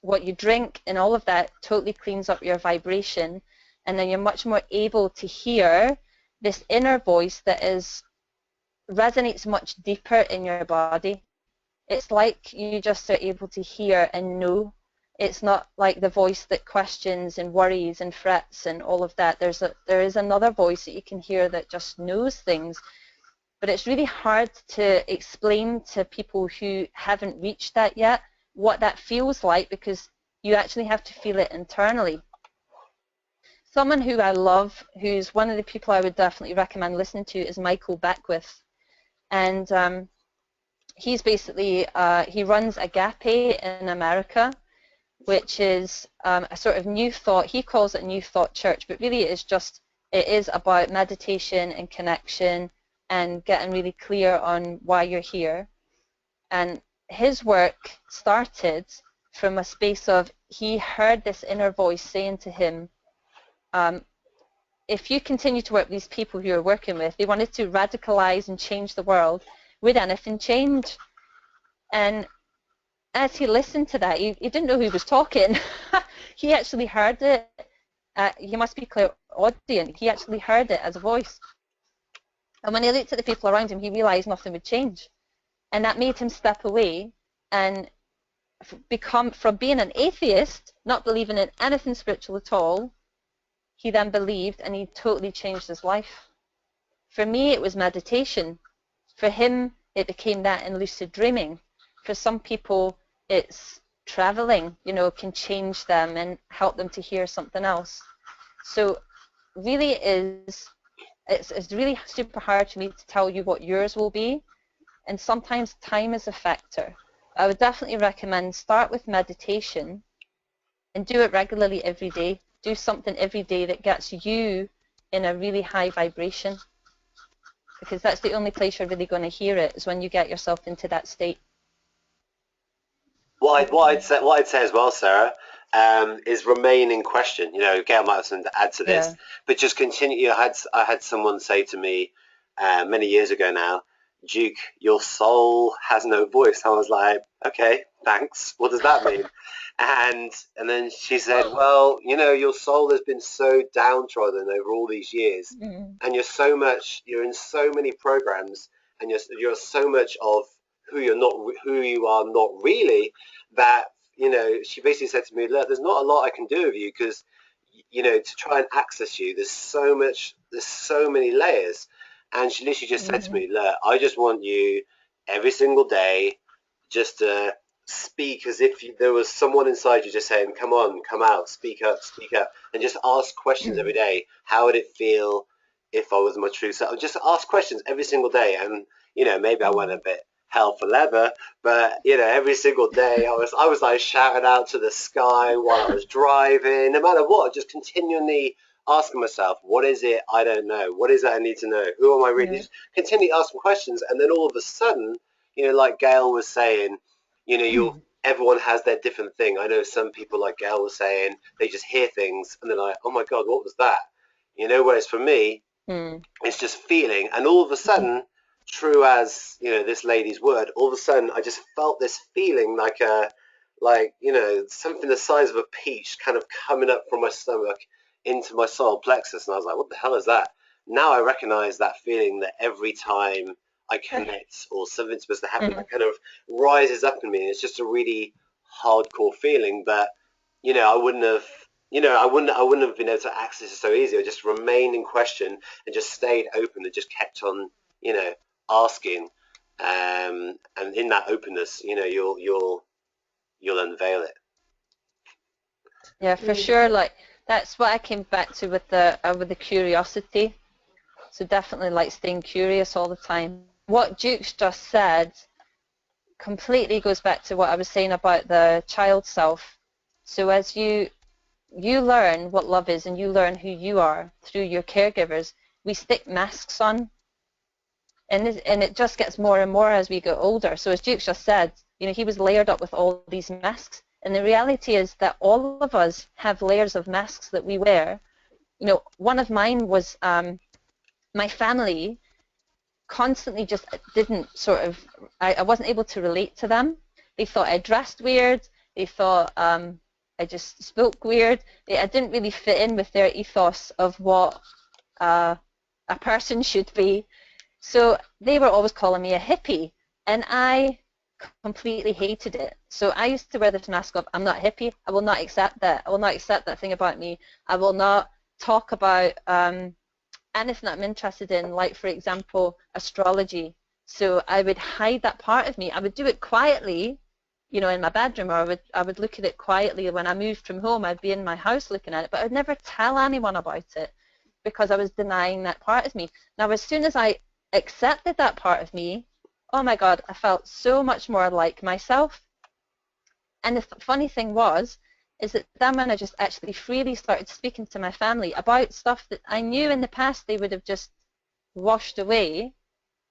what you drink, and all of that totally cleans up your vibration. And then you're much more able to hear this inner voice that resonates much deeper in your body. It's like you just are able to hear and know. It's not like the voice that questions and worries and frets and all of that. There is another voice that you can hear that just knows things. But it's really hard to explain to people who haven't reached that yet what that feels like, because you actually have to feel it internally. Someone who I love, who's one of the people I would definitely recommend listening to, is Michael Beckwith. And he's basically, he runs Agape in America, which is a sort of new thought. He calls it New Thought Church, but really it is about meditation and connection and getting really clear on why you're here. And his work started from a space of, he heard this inner voice saying to him, if you continue to work with these people who you're working with, they wanted to radicalize and change the world, would anything change? And as he listened to that, he didn't know who was talking. He actually heard it. He must be clairaudient. He actually heard it as a voice. And when he looked at the people around him, he realized nothing would change. And that made him step away and become, from being an atheist, not believing in anything spiritual at all, he then believed, and he totally changed his life. For me, it was meditation. For him, it became that in lucid dreaming. For some people, it's traveling, can change them and help them to hear something else. So really it's really super hard for me to tell you what yours will be, and sometimes time is a factor. I would definitely recommend start with meditation and do it regularly every day. Do something every day that gets you in a really high vibration, because that's the only place you're really going to hear it, is when you get yourself into that state. What I'd say as well, Sarah, is remain in question. Gail might have something to add to this, but just continue. I had someone say to me many years ago now, Duke, your soul has no voice. I was like, okay, thanks. What does that mean? And then she said, well, your soul has been so downtrodden over all these years, and you're in so many programs, and you're so much of who you are not really, that she basically said to me, look, there's not a lot I can do with you, because to try and access you, there's so many layers. And she literally just said to me, look, I just want you every single day just to speak as if there was someone inside you just saying, come on, come out, speak up, and just ask questions every day. How would it feel if I was my true self? Just ask questions every single day. And maybe I went a bit hell for leather, but every single day I was like shouting out to the sky while I was driving, no matter what, just continually asking myself, what is it I don't know? What is it I need to know? Who am I really? Just continue asking questions, and then all of a sudden, like Gail was saying, everyone has their different thing. I know some people, like Gail was saying, they just hear things and they're like, oh my God, what was that? Whereas for me, it's just feeling, and all of a sudden, true as this lady's word, all of a sudden I just felt this feeling like something the size of a peach kind of coming up from my stomach into my solar plexus, and I was like, what the hell is that? Now I recognize that feeling, that every time I connect or something's supposed to happen, that kind of rises up in me, and it's just a really hardcore feeling. But I wouldn't have been able to access it so easy. I just remained in question and just stayed open and just kept on asking, and in that openness, you'll unveil it. Yeah, for sure. Like, that's what I came back to with the curiosity. So definitely staying curious all the time. What Duke's just said completely goes back to what I was saying about the child self. So as you you learn what love is and you learn who you are through your caregivers, we stick masks on, and it just gets more and more as we get older. So as Duke just said, you know, he was layered up with all these masks, and the reality is that all of us have layers of masks that we wear. You know, one of mine was my family constantly just didn't sort of, I wasn't able to relate to them. They thought I dressed weird. They thought I just spoke weird. I didn't really fit in with their ethos of what a person should be. So they were always calling me a hippie, and I completely hated it. So I used to wear this mask of, I'm not a hippie. I will not accept that. I will not accept that thing about me. I will not talk about anything that I'm interested in, like, for example, astrology. So I would hide that part of me. I would do it quietly, you know, in my bedroom, or I would look at it quietly. When I moved from home, I'd be in my house looking at it, but I would never tell anyone about it because I was denying that part of me. Now, as soon as I accepted that part of me, oh my God, I felt so much more like myself. And the funny thing is that then when I just actually freely started speaking to my family about stuff that I knew in the past they would have just washed away,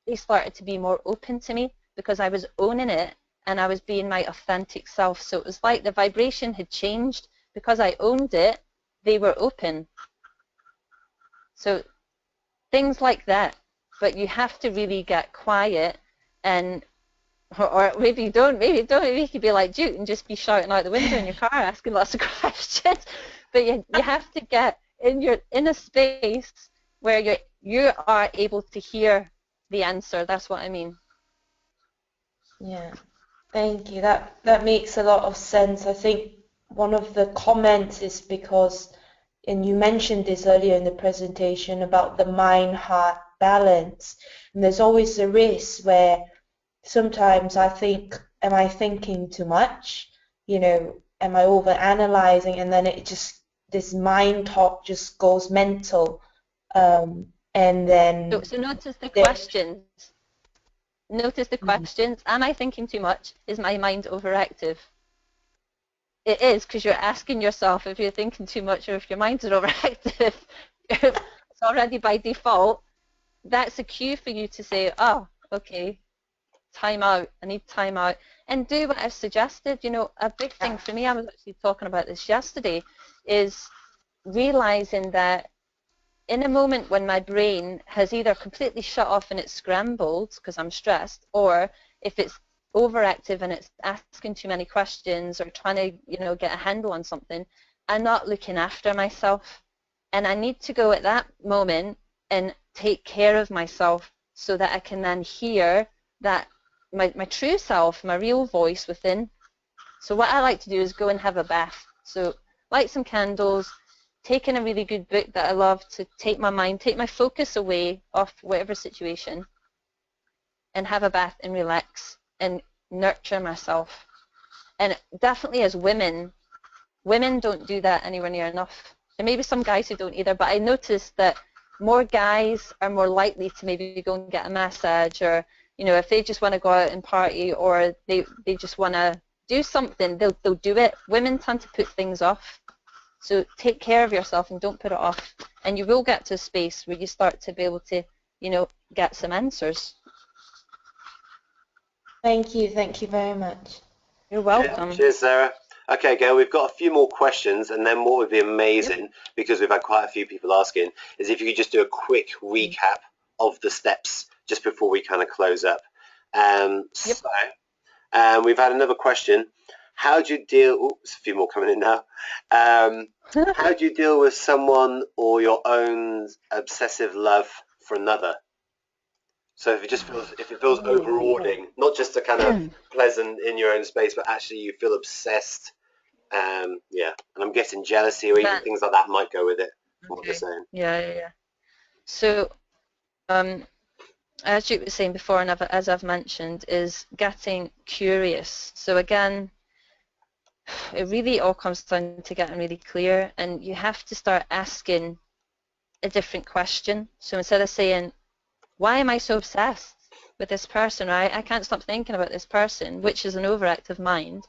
they started to be more open to me because I was owning it and I was being my authentic self. So it was like the vibration had changed. Because I owned it, they were open. So things like that. But you have to really get quiet, and or maybe you don't, maybe you could be like Duke and just be shouting out the window in your car asking lots of questions. But you have to get in a space where you are able to hear the answer. That's what I mean. Yeah, thank you. That makes a lot of sense. I think one of the comments is because, and you mentioned this earlier in the presentation about the mind-heart balance, and there's always a risk where sometimes I think, am I thinking too much? You know, am I over-analyzing? And then this mind talk just goes mental. And then... So notice the questions. Notice the questions. Am I thinking too much? Is my mind overactive? It is, because you're asking yourself if you're thinking too much or if your mind is overactive. It's already by default. That's a cue for you to say, oh, okay, time out. I need time out. And do what I've suggested. You know, a big thing for me, I was actually talking about this yesterday, is realizing that in a moment when my brain has either completely shut off and it's scrambled because I'm stressed, or if it's overactive and it's asking too many questions or trying to, you know, get a handle on something, I'm not looking after myself. And I need to go at that moment and take care of myself so that I can then hear that my true self, my real voice within. So what I like to do is go and have a bath. So light some candles, take in a really good book that I love to take my focus away off whatever situation, and have a bath and relax and nurture myself. And definitely as women don't do that anywhere near enough. There may be some guys who don't either, but I noticed that more guys are more likely to maybe go and get a massage, or, you know, if they just want to go out and party, or they just want to do something, they'll do it. Women tend to put things off. So take care of yourself and don't put it off. And you will get to a space where you start to be able to, you know, get some answers. Thank you very much. You're welcome. Cheers, Sarah. Okay, Gail, we've got a few more questions, and then what would be amazing, because we've had quite a few people asking, is if you could just do a quick recap of the steps just before we kind of close up. So we've had another question. How do you deal... Oops, a few more coming in now. How do you deal with someone or your own obsessive love for another? So if it feels overawing, not just a kind of pleasant in your own space, but actually you feel obsessed. And I'm guessing jealousy or even things like that might go with it. What they're saying. Yeah. So, as you were saying before, and as I've mentioned, is getting curious. So again, it really all comes down to getting really clear, and you have to start asking a different question. So instead of saying, why am I so obsessed with this person, right? I can't stop thinking about this person, which is an overactive mind.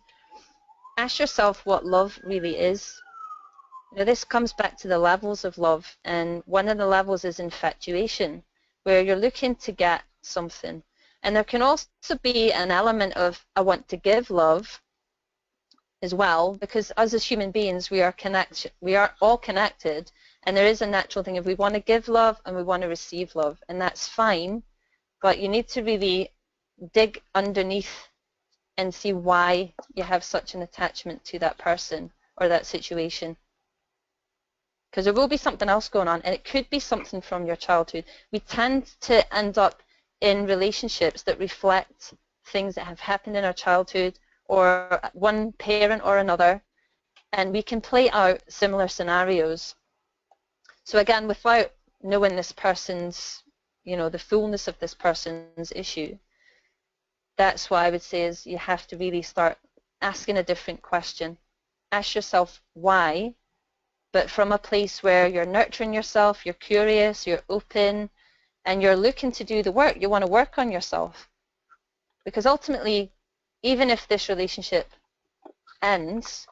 Ask yourself what love really is. Now this comes back to the levels of love, and one of the levels is infatuation, where you're looking to get something. And there can also be an element of I want to give love as well, because us as human beings, we are all connected, and there is a natural thing of we want to give love and we want to receive love, and that's fine, but you need to really dig underneath and see why you have such an attachment to that person or that situation. Because there will be something else going on, and it could be something from your childhood. We tend to end up in relationships that reflect things that have happened in our childhood, or one parent or another, and we can play out similar scenarios. So again, without knowing this person's, the fullness of this person's issue, that's what I would say is you have to really start asking a different question. Ask yourself why, but from a place where you're nurturing yourself, you're curious, you're open, and you're looking to do the work. You want to work on yourself. Because ultimately, even if this relationship ends,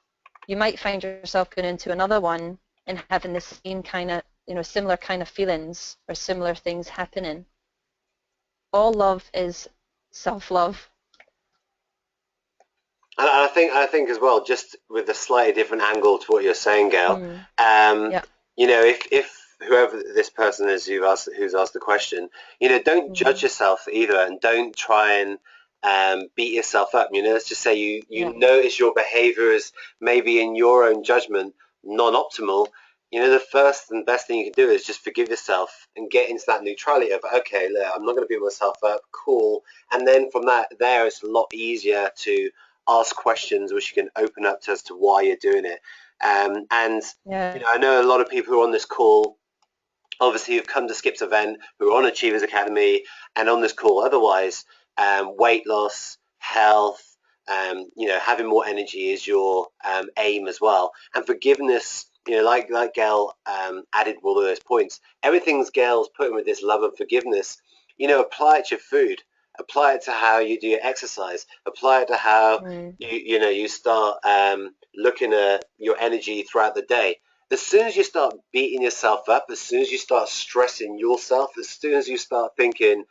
you might find yourself going into another one and having the same kind of, similar kind of feelings or similar things happening. All love is self-love. And I think as well, just with a slightly different angle to what you're saying, Gail. Yeah. If whoever this person is who's asked the question, don't judge yourself either, and don't try and beat yourself up. Let's just say you notice your behavior is maybe in your own judgment non-optimal. The first and best thing you can do is just forgive yourself and get into that neutrality of, okay, look, I'm not going to beat myself up, cool. And then from there, it's a lot easier to ask questions which you can open up to as to why you're doing it. I know a lot of people who are on this call, obviously, who've come to Skip's event, who are on Achievers Academy and on this call otherwise. Weight loss, health, having more energy is your aim as well. And forgiveness, like Gail added all of those points. Everything Gail's putting with this love and forgiveness, apply it to your food. Apply it to how you do your exercise. Apply it to how you start looking at your energy throughout the day. As soon as you start beating yourself up, as soon as you start stressing yourself, as soon as you start thinking,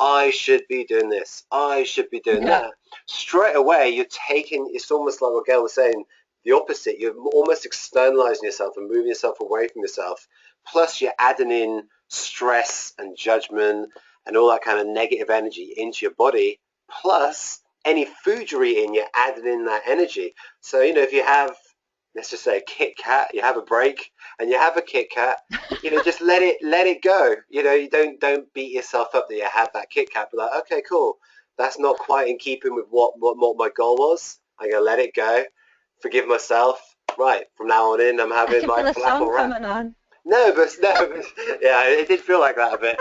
I should be doing this, I should be doing that, straight away you're taking, it's almost like what Gail was saying, the opposite. You're almost externalizing yourself and moving yourself away from yourself. Plus you're adding in stress and judgment and all that kind of negative energy into your body. Plus any food you're eating, you're adding in that energy. So, if you have, let's just say a Kit Kat, you have a break and you have a Kit Kat, just let it go. You don't beat yourself up that you had that Kit Kat, but like, okay, cool. That's not quite in keeping with what my goal was. I'm going to let it go. Forgive myself. Right, from now on in, I'm having my falafel wrap. No, but yeah, it did feel like that a bit.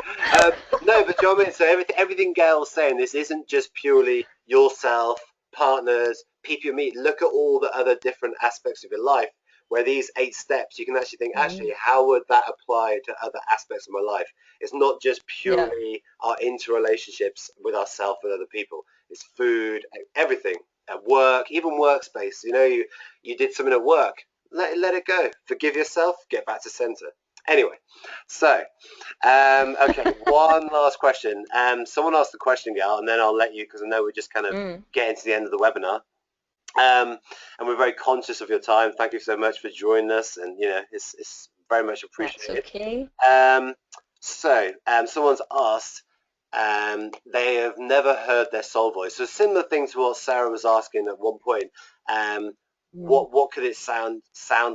No, but do you know what I mean? So everything Gail's saying, this isn't just purely yourself, partners, people you meet. Look at all the other different aspects of your life, where these 8 steps, you can actually think, actually, how would that apply to other aspects of my life? It's not just purely our interrelationships with ourselves and other people. It's food, everything, at work, even workspace. You did something at work. Let it go. Forgive yourself. Get back to center. Anyway, so, okay, one last question. Someone asked the question, Gail, and then I'll let you, because I know we're just kind of getting to the end of the webinar. And we're very conscious of your time. Thank you so much for joining us, and it's very much appreciated. That's okay. So someone's asked, they have never heard their soul voice. So similar thing to what Sarah was asking at one point. What could it sound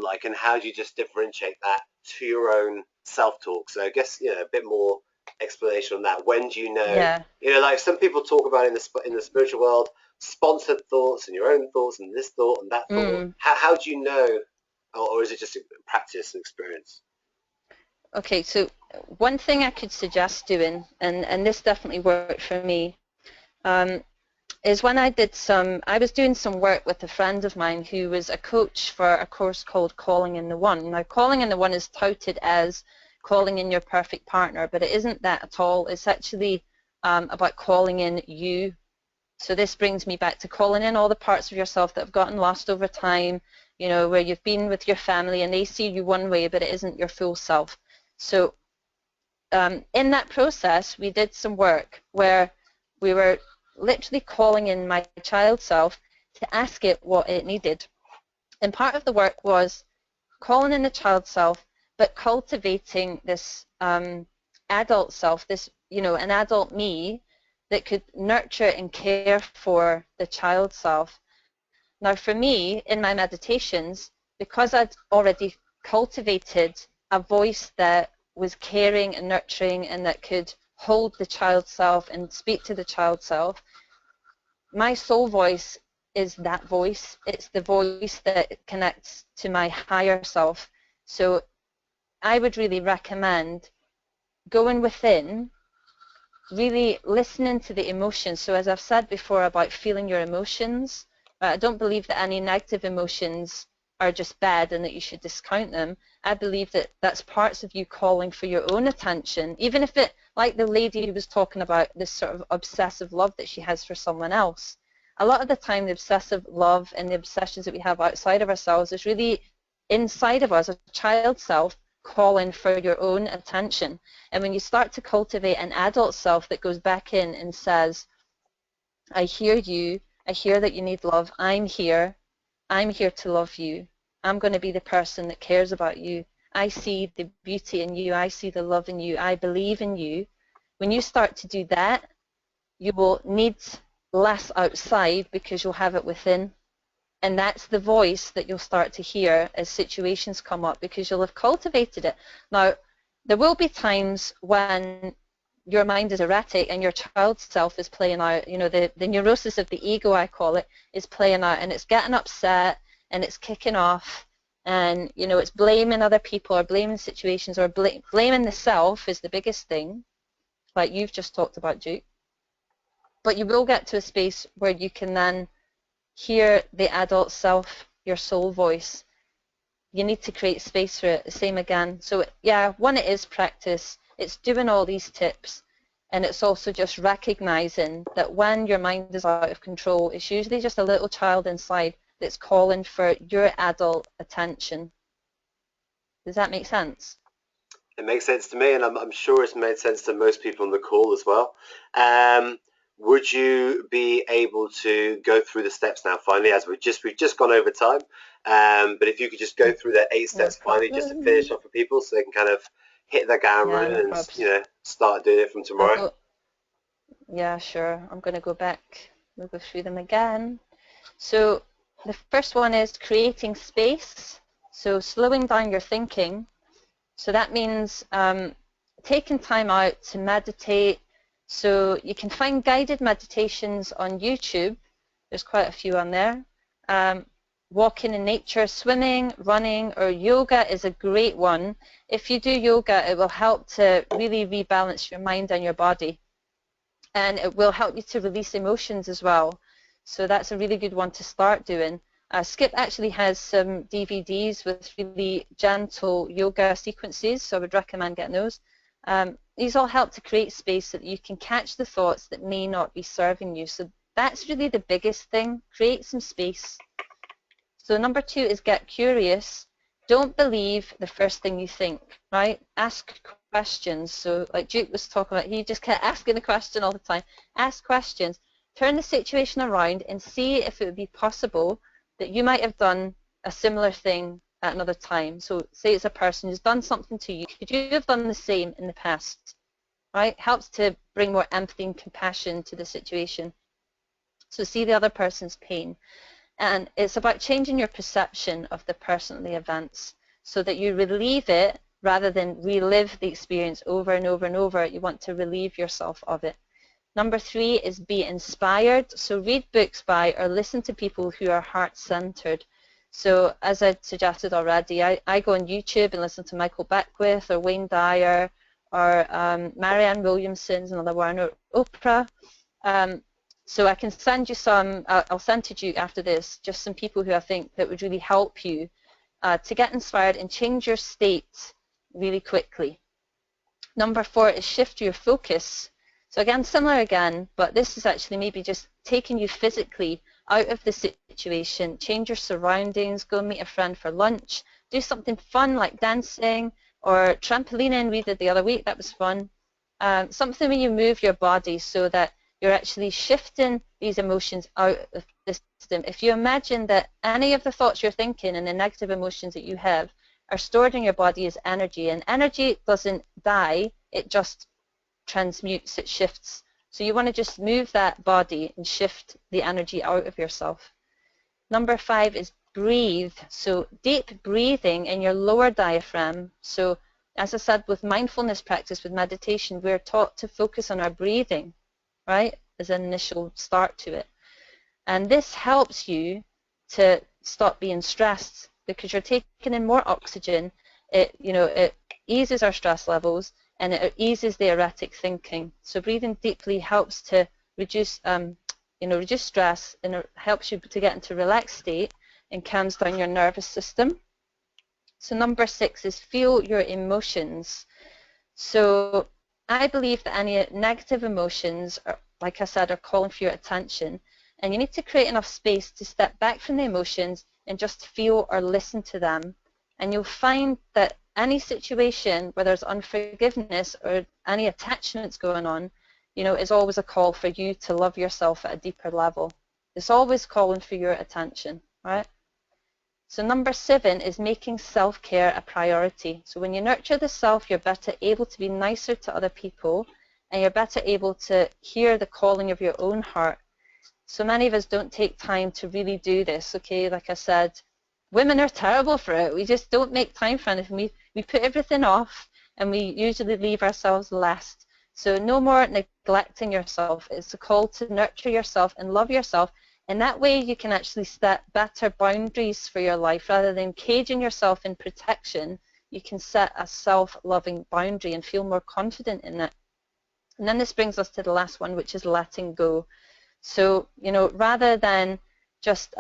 like, and how do you just differentiate that to your own self-talk? So I guess a bit more explanation on that. When do you know? Like some people talk about in the spiritual world, sponsored thoughts and your own thoughts and this thought and that thought. How do you know, or is it just a practice and experience? Okay, so one thing I could suggest doing, and this definitely worked for me, is when I was doing some work with a friend of mine who was a coach for a course called Calling in the One. Now, Calling in the One is touted as calling in your perfect partner, but it isn't that at all. It's actually about calling in you. So this brings me back to calling in all the parts of yourself that have gotten lost over time, you know, where you've been with your family and they see you one way, but it isn't your full self. So in that process, we did some work where we were literally calling in my child self to ask it what it needed. And part of the work was calling in the child self, but cultivating this adult self, this, you know, an adult me that could nurture and care for the child self. Now for me, in my meditations, because I'd already cultivated a voice that was caring and nurturing and that could hold the child self and speak to the child self, my soul voice is that voice. It's the voice that connects to my higher self. So I would really recommend going within, really listening to the emotions. So as I've said before about feeling your emotions, I don't believe that any negative emotions are just bad and that you should discount them. I believe that that's parts of you calling for your own attention, even if it, like the lady who was talking about this sort of obsessive love that she has for someone else. A lot of the time the obsessive love and the obsessions that we have outside of ourselves is really inside of us, a child self calling for your own attention. And when you start to cultivate an adult self that goes back in and says, I hear you, I hear that you need love, I'm here to love you, I'm going to be the person that cares about you, I see the beauty in you, I see the love in you, I believe in you. When you start to do that, you will need less outside because you'll have it within. And that's the voice that you'll start to hear as situations come up because you'll have cultivated it. Now, there will be times when your mind is erratic and your child self is playing out, you know, the neurosis of the ego, I call it, is playing out, and it's getting upset and it's kicking off, and, you know, it's blaming other people or blaming situations or blaming the self is the biggest thing, like you've just talked about, Duke. But you will get to a space where you can then hear the adult self, your soul voice. You need to create space for it, the same again. So yeah, one, it is practice, it's doing all these tips, and it's also just recognizing that when your mind is out of control, it's usually just a little child inside that's calling for your adult attention. Does that make sense? It makes sense to me, and I'm sure it's made sense to most people on the call as well. Would you be able to go through the steps now finally, as we've just gone over time, but if you could just go through the 8 steps finally, just to finish off for people so they can kind of hit their ground running and, you know, start doing it from tomorrow. Yeah, sure. I'm going to go back. We'll go through them again. So the first one is creating space, so slowing down your thinking. So that means taking time out to meditate. So you can find guided meditations on YouTube. There's quite a few on there. Walking in nature, swimming, running, or yoga is a great one. If you do yoga, it will help to really rebalance your mind and your body. And it will help you to release emotions as well. So that's a really good one to start doing. Skip actually has some DVDs with really gentle yoga sequences, so I would recommend getting those. These all help to create space so that you can catch the thoughts that may not be serving you. So that's really the biggest thing, create some space. So number 2 is get curious. Don't believe the first thing you think, right? Ask questions. So like Duke was talking about, he just kept asking a question all the time. Ask questions. Turn the situation around and see if it would be possible that you might have done a similar thing at another time. So say it's a person who's done something to you. Could you have done the same in the past? Right? Helps to bring more empathy and compassion to the situation. So see the other person's pain. And it's about changing your perception of the person and the events so that you relieve it rather than relive the experience over and over and over. You want to relieve yourself of it. Number 3 is be inspired. So read books by or listen to people who are heart-centered. So as I suggested already, I go on YouTube and listen to Michael Beckwith or Wayne Dyer or Marianne Williamson's another one, or Oprah. So I can send you some, I'll send to you after this, just some people who I think that would really help you to get inspired and change your state really quickly. Number 4 is shift your focus. So again, similar again, but this is actually maybe just taking you physically out of the situation. Change your surroundings, go meet a friend for lunch, do something fun like dancing or trampolining we did the other week, that was fun. Something where you move your body so that you're actually shifting these emotions out of the system. If you imagine that any of the thoughts you're thinking and the negative emotions that you have are stored in your body as energy, and energy doesn't die, it just transmutes, it shifts. So you want to just move that body and shift the energy out of yourself. Number 5 is breathe. So deep breathing in your lower diaphragm. So as I said, with mindfulness practice, with meditation, we're taught to focus on our breathing, right, as an initial start to it. And this helps you to stop being stressed because you're taking in more oxygen. It eases our stress levels and it eases the erratic thinking. So breathing deeply helps to reduce reduce stress, and it helps you to get into a relaxed state and calms down your nervous system. So number 6 is feel your emotions. So I believe that any negative emotions, like I said, are calling for your attention, and you need to create enough space to step back from the emotions and just feel or listen to them. And you'll find that any situation where there's unforgiveness or any attachments going on, is always a call for you to love yourself at a deeper level. It's always calling for your attention, right? So number 7 is making self-care a priority. So when you nurture the self, you're better able to be nicer to other people, and you're better able to hear the calling of your own heart. So many of us don't take time to really do this, okay? Like I said, women are terrible for it. We just don't make time for anything. We put everything off, and we usually leave ourselves last. So no more neglecting yourself. It's a call to nurture yourself and love yourself. And that way you can actually set better boundaries for your life. Rather than caging yourself in protection, you can set a self-loving boundary and feel more confident in it. And then this brings us to the last one, which is letting go. So, rather than just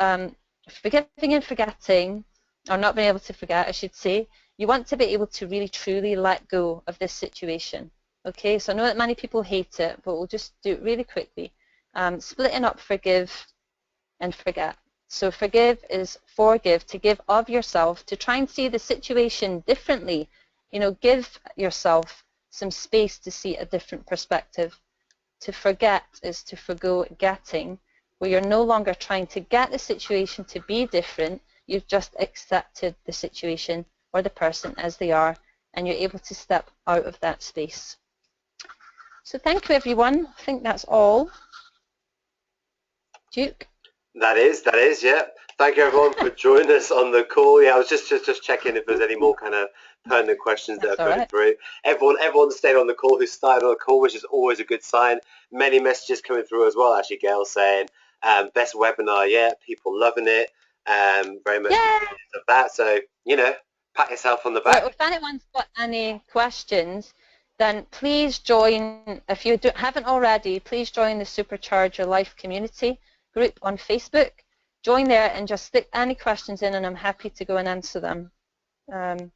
forgiving and forgetting, or not being able to forget, I should say, you want to be able to really truly let go of this situation. Okay, so I know that many people hate it, but we'll just do it really quickly. Splitting up forgive and forget. So forgive is forgive, to give of yourself, to try and see the situation differently. Give yourself some space to see a different perspective. To forget is to forgo getting, where you're no longer trying to get the situation to be different, you've just accepted the situation or the person as they are, and you're able to step out of that space. So thank you, everyone. I think that's all. Duke? That is, yeah. Thank you, everyone, for joining us on the call. Yeah, I was just checking if there's any more kind of pertinent questions that are coming through. Everyone stayed on the call who started on the call, which is always a good sign. Many messages coming through as well, actually, Gail, saying best webinar yet, people loving it, very much of that. So, pat yourself on the back. Well, if anyone's got any questions, then please join. If you haven't already, please join the Supercharge Your Life community group on Facebook. Join there and just stick any questions in, and I'm happy to go and answer them. So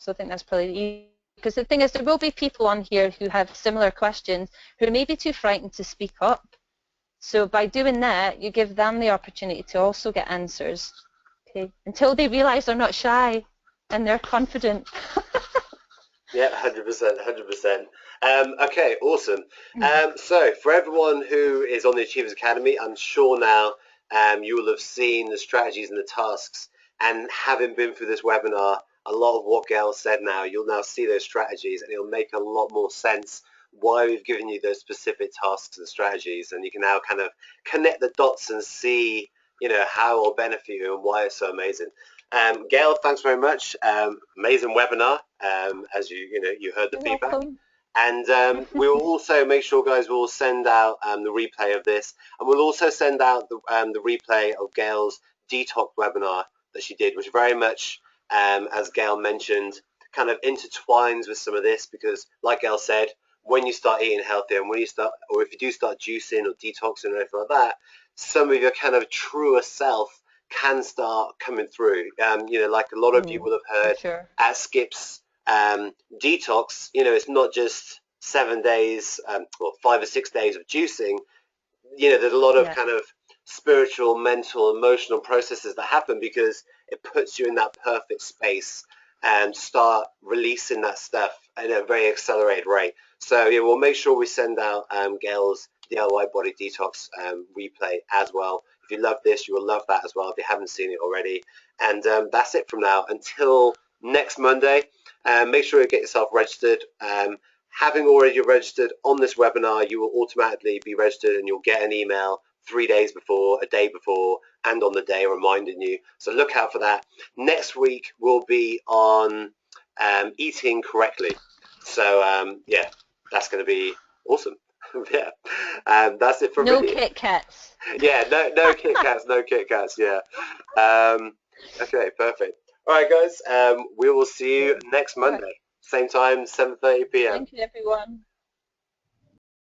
I think that's probably easy. Because the thing is, there will be people on here who have similar questions who may be too frightened to speak up. So by doing that, you give them the opportunity to also get answers, okay? Until they realize they're not shy and they're confident. Yeah, 100%. Okay, awesome. So for everyone who is on the Achievers Academy, I'm sure now you will have seen the strategies and the tasks, and having been through this webinar, a lot of what Gail said now, you'll now see those strategies, and it'll make a lot more sense why we've given you those specific tasks and strategies, and you can now kind of connect the dots and see, how it will benefit you and why it's so amazing. Gail, thanks very much. Amazing webinar, as you heard the feedback. Welcome. And we will also make sure, guys, we'll send out the replay of this, and we'll also send out the replay of Gail's detox webinar that she did, which very much, as Gail mentioned, kind of intertwines with some of this, because like Gail said, when you start eating healthier, and when you start, or if you do start juicing or detoxing or anything like that, some of your kind of truer self can start coming through. Like a lot of you will have heard at Skip's detox, it's not just 7 days or 5 or 6 days of juicing. There's a lot of kind of spiritual, mental, emotional processes that happen, because it puts you in that perfect space and start releasing that stuff at a very accelerated rate. So yeah, we'll make sure we send out Gail's DIY Body Detox replay as well. If you love this, you will love that as well if you haven't seen it already. And that's it from now until next Monday. Make sure you get yourself registered. Having already registered on this webinar, you will automatically be registered and you'll get an email 3 days before, a day before, and on the day reminding you. So look out for that. Next week will be on eating correctly. So yeah, that's going to be awesome. Yeah, that's it for No me. Kit Kats. Yeah, no Kit Kats, no Kit Kats. Yeah. Okay, perfect. All right, guys. We will see you next Monday, same time, 7:30 p.m. Thank you, everyone.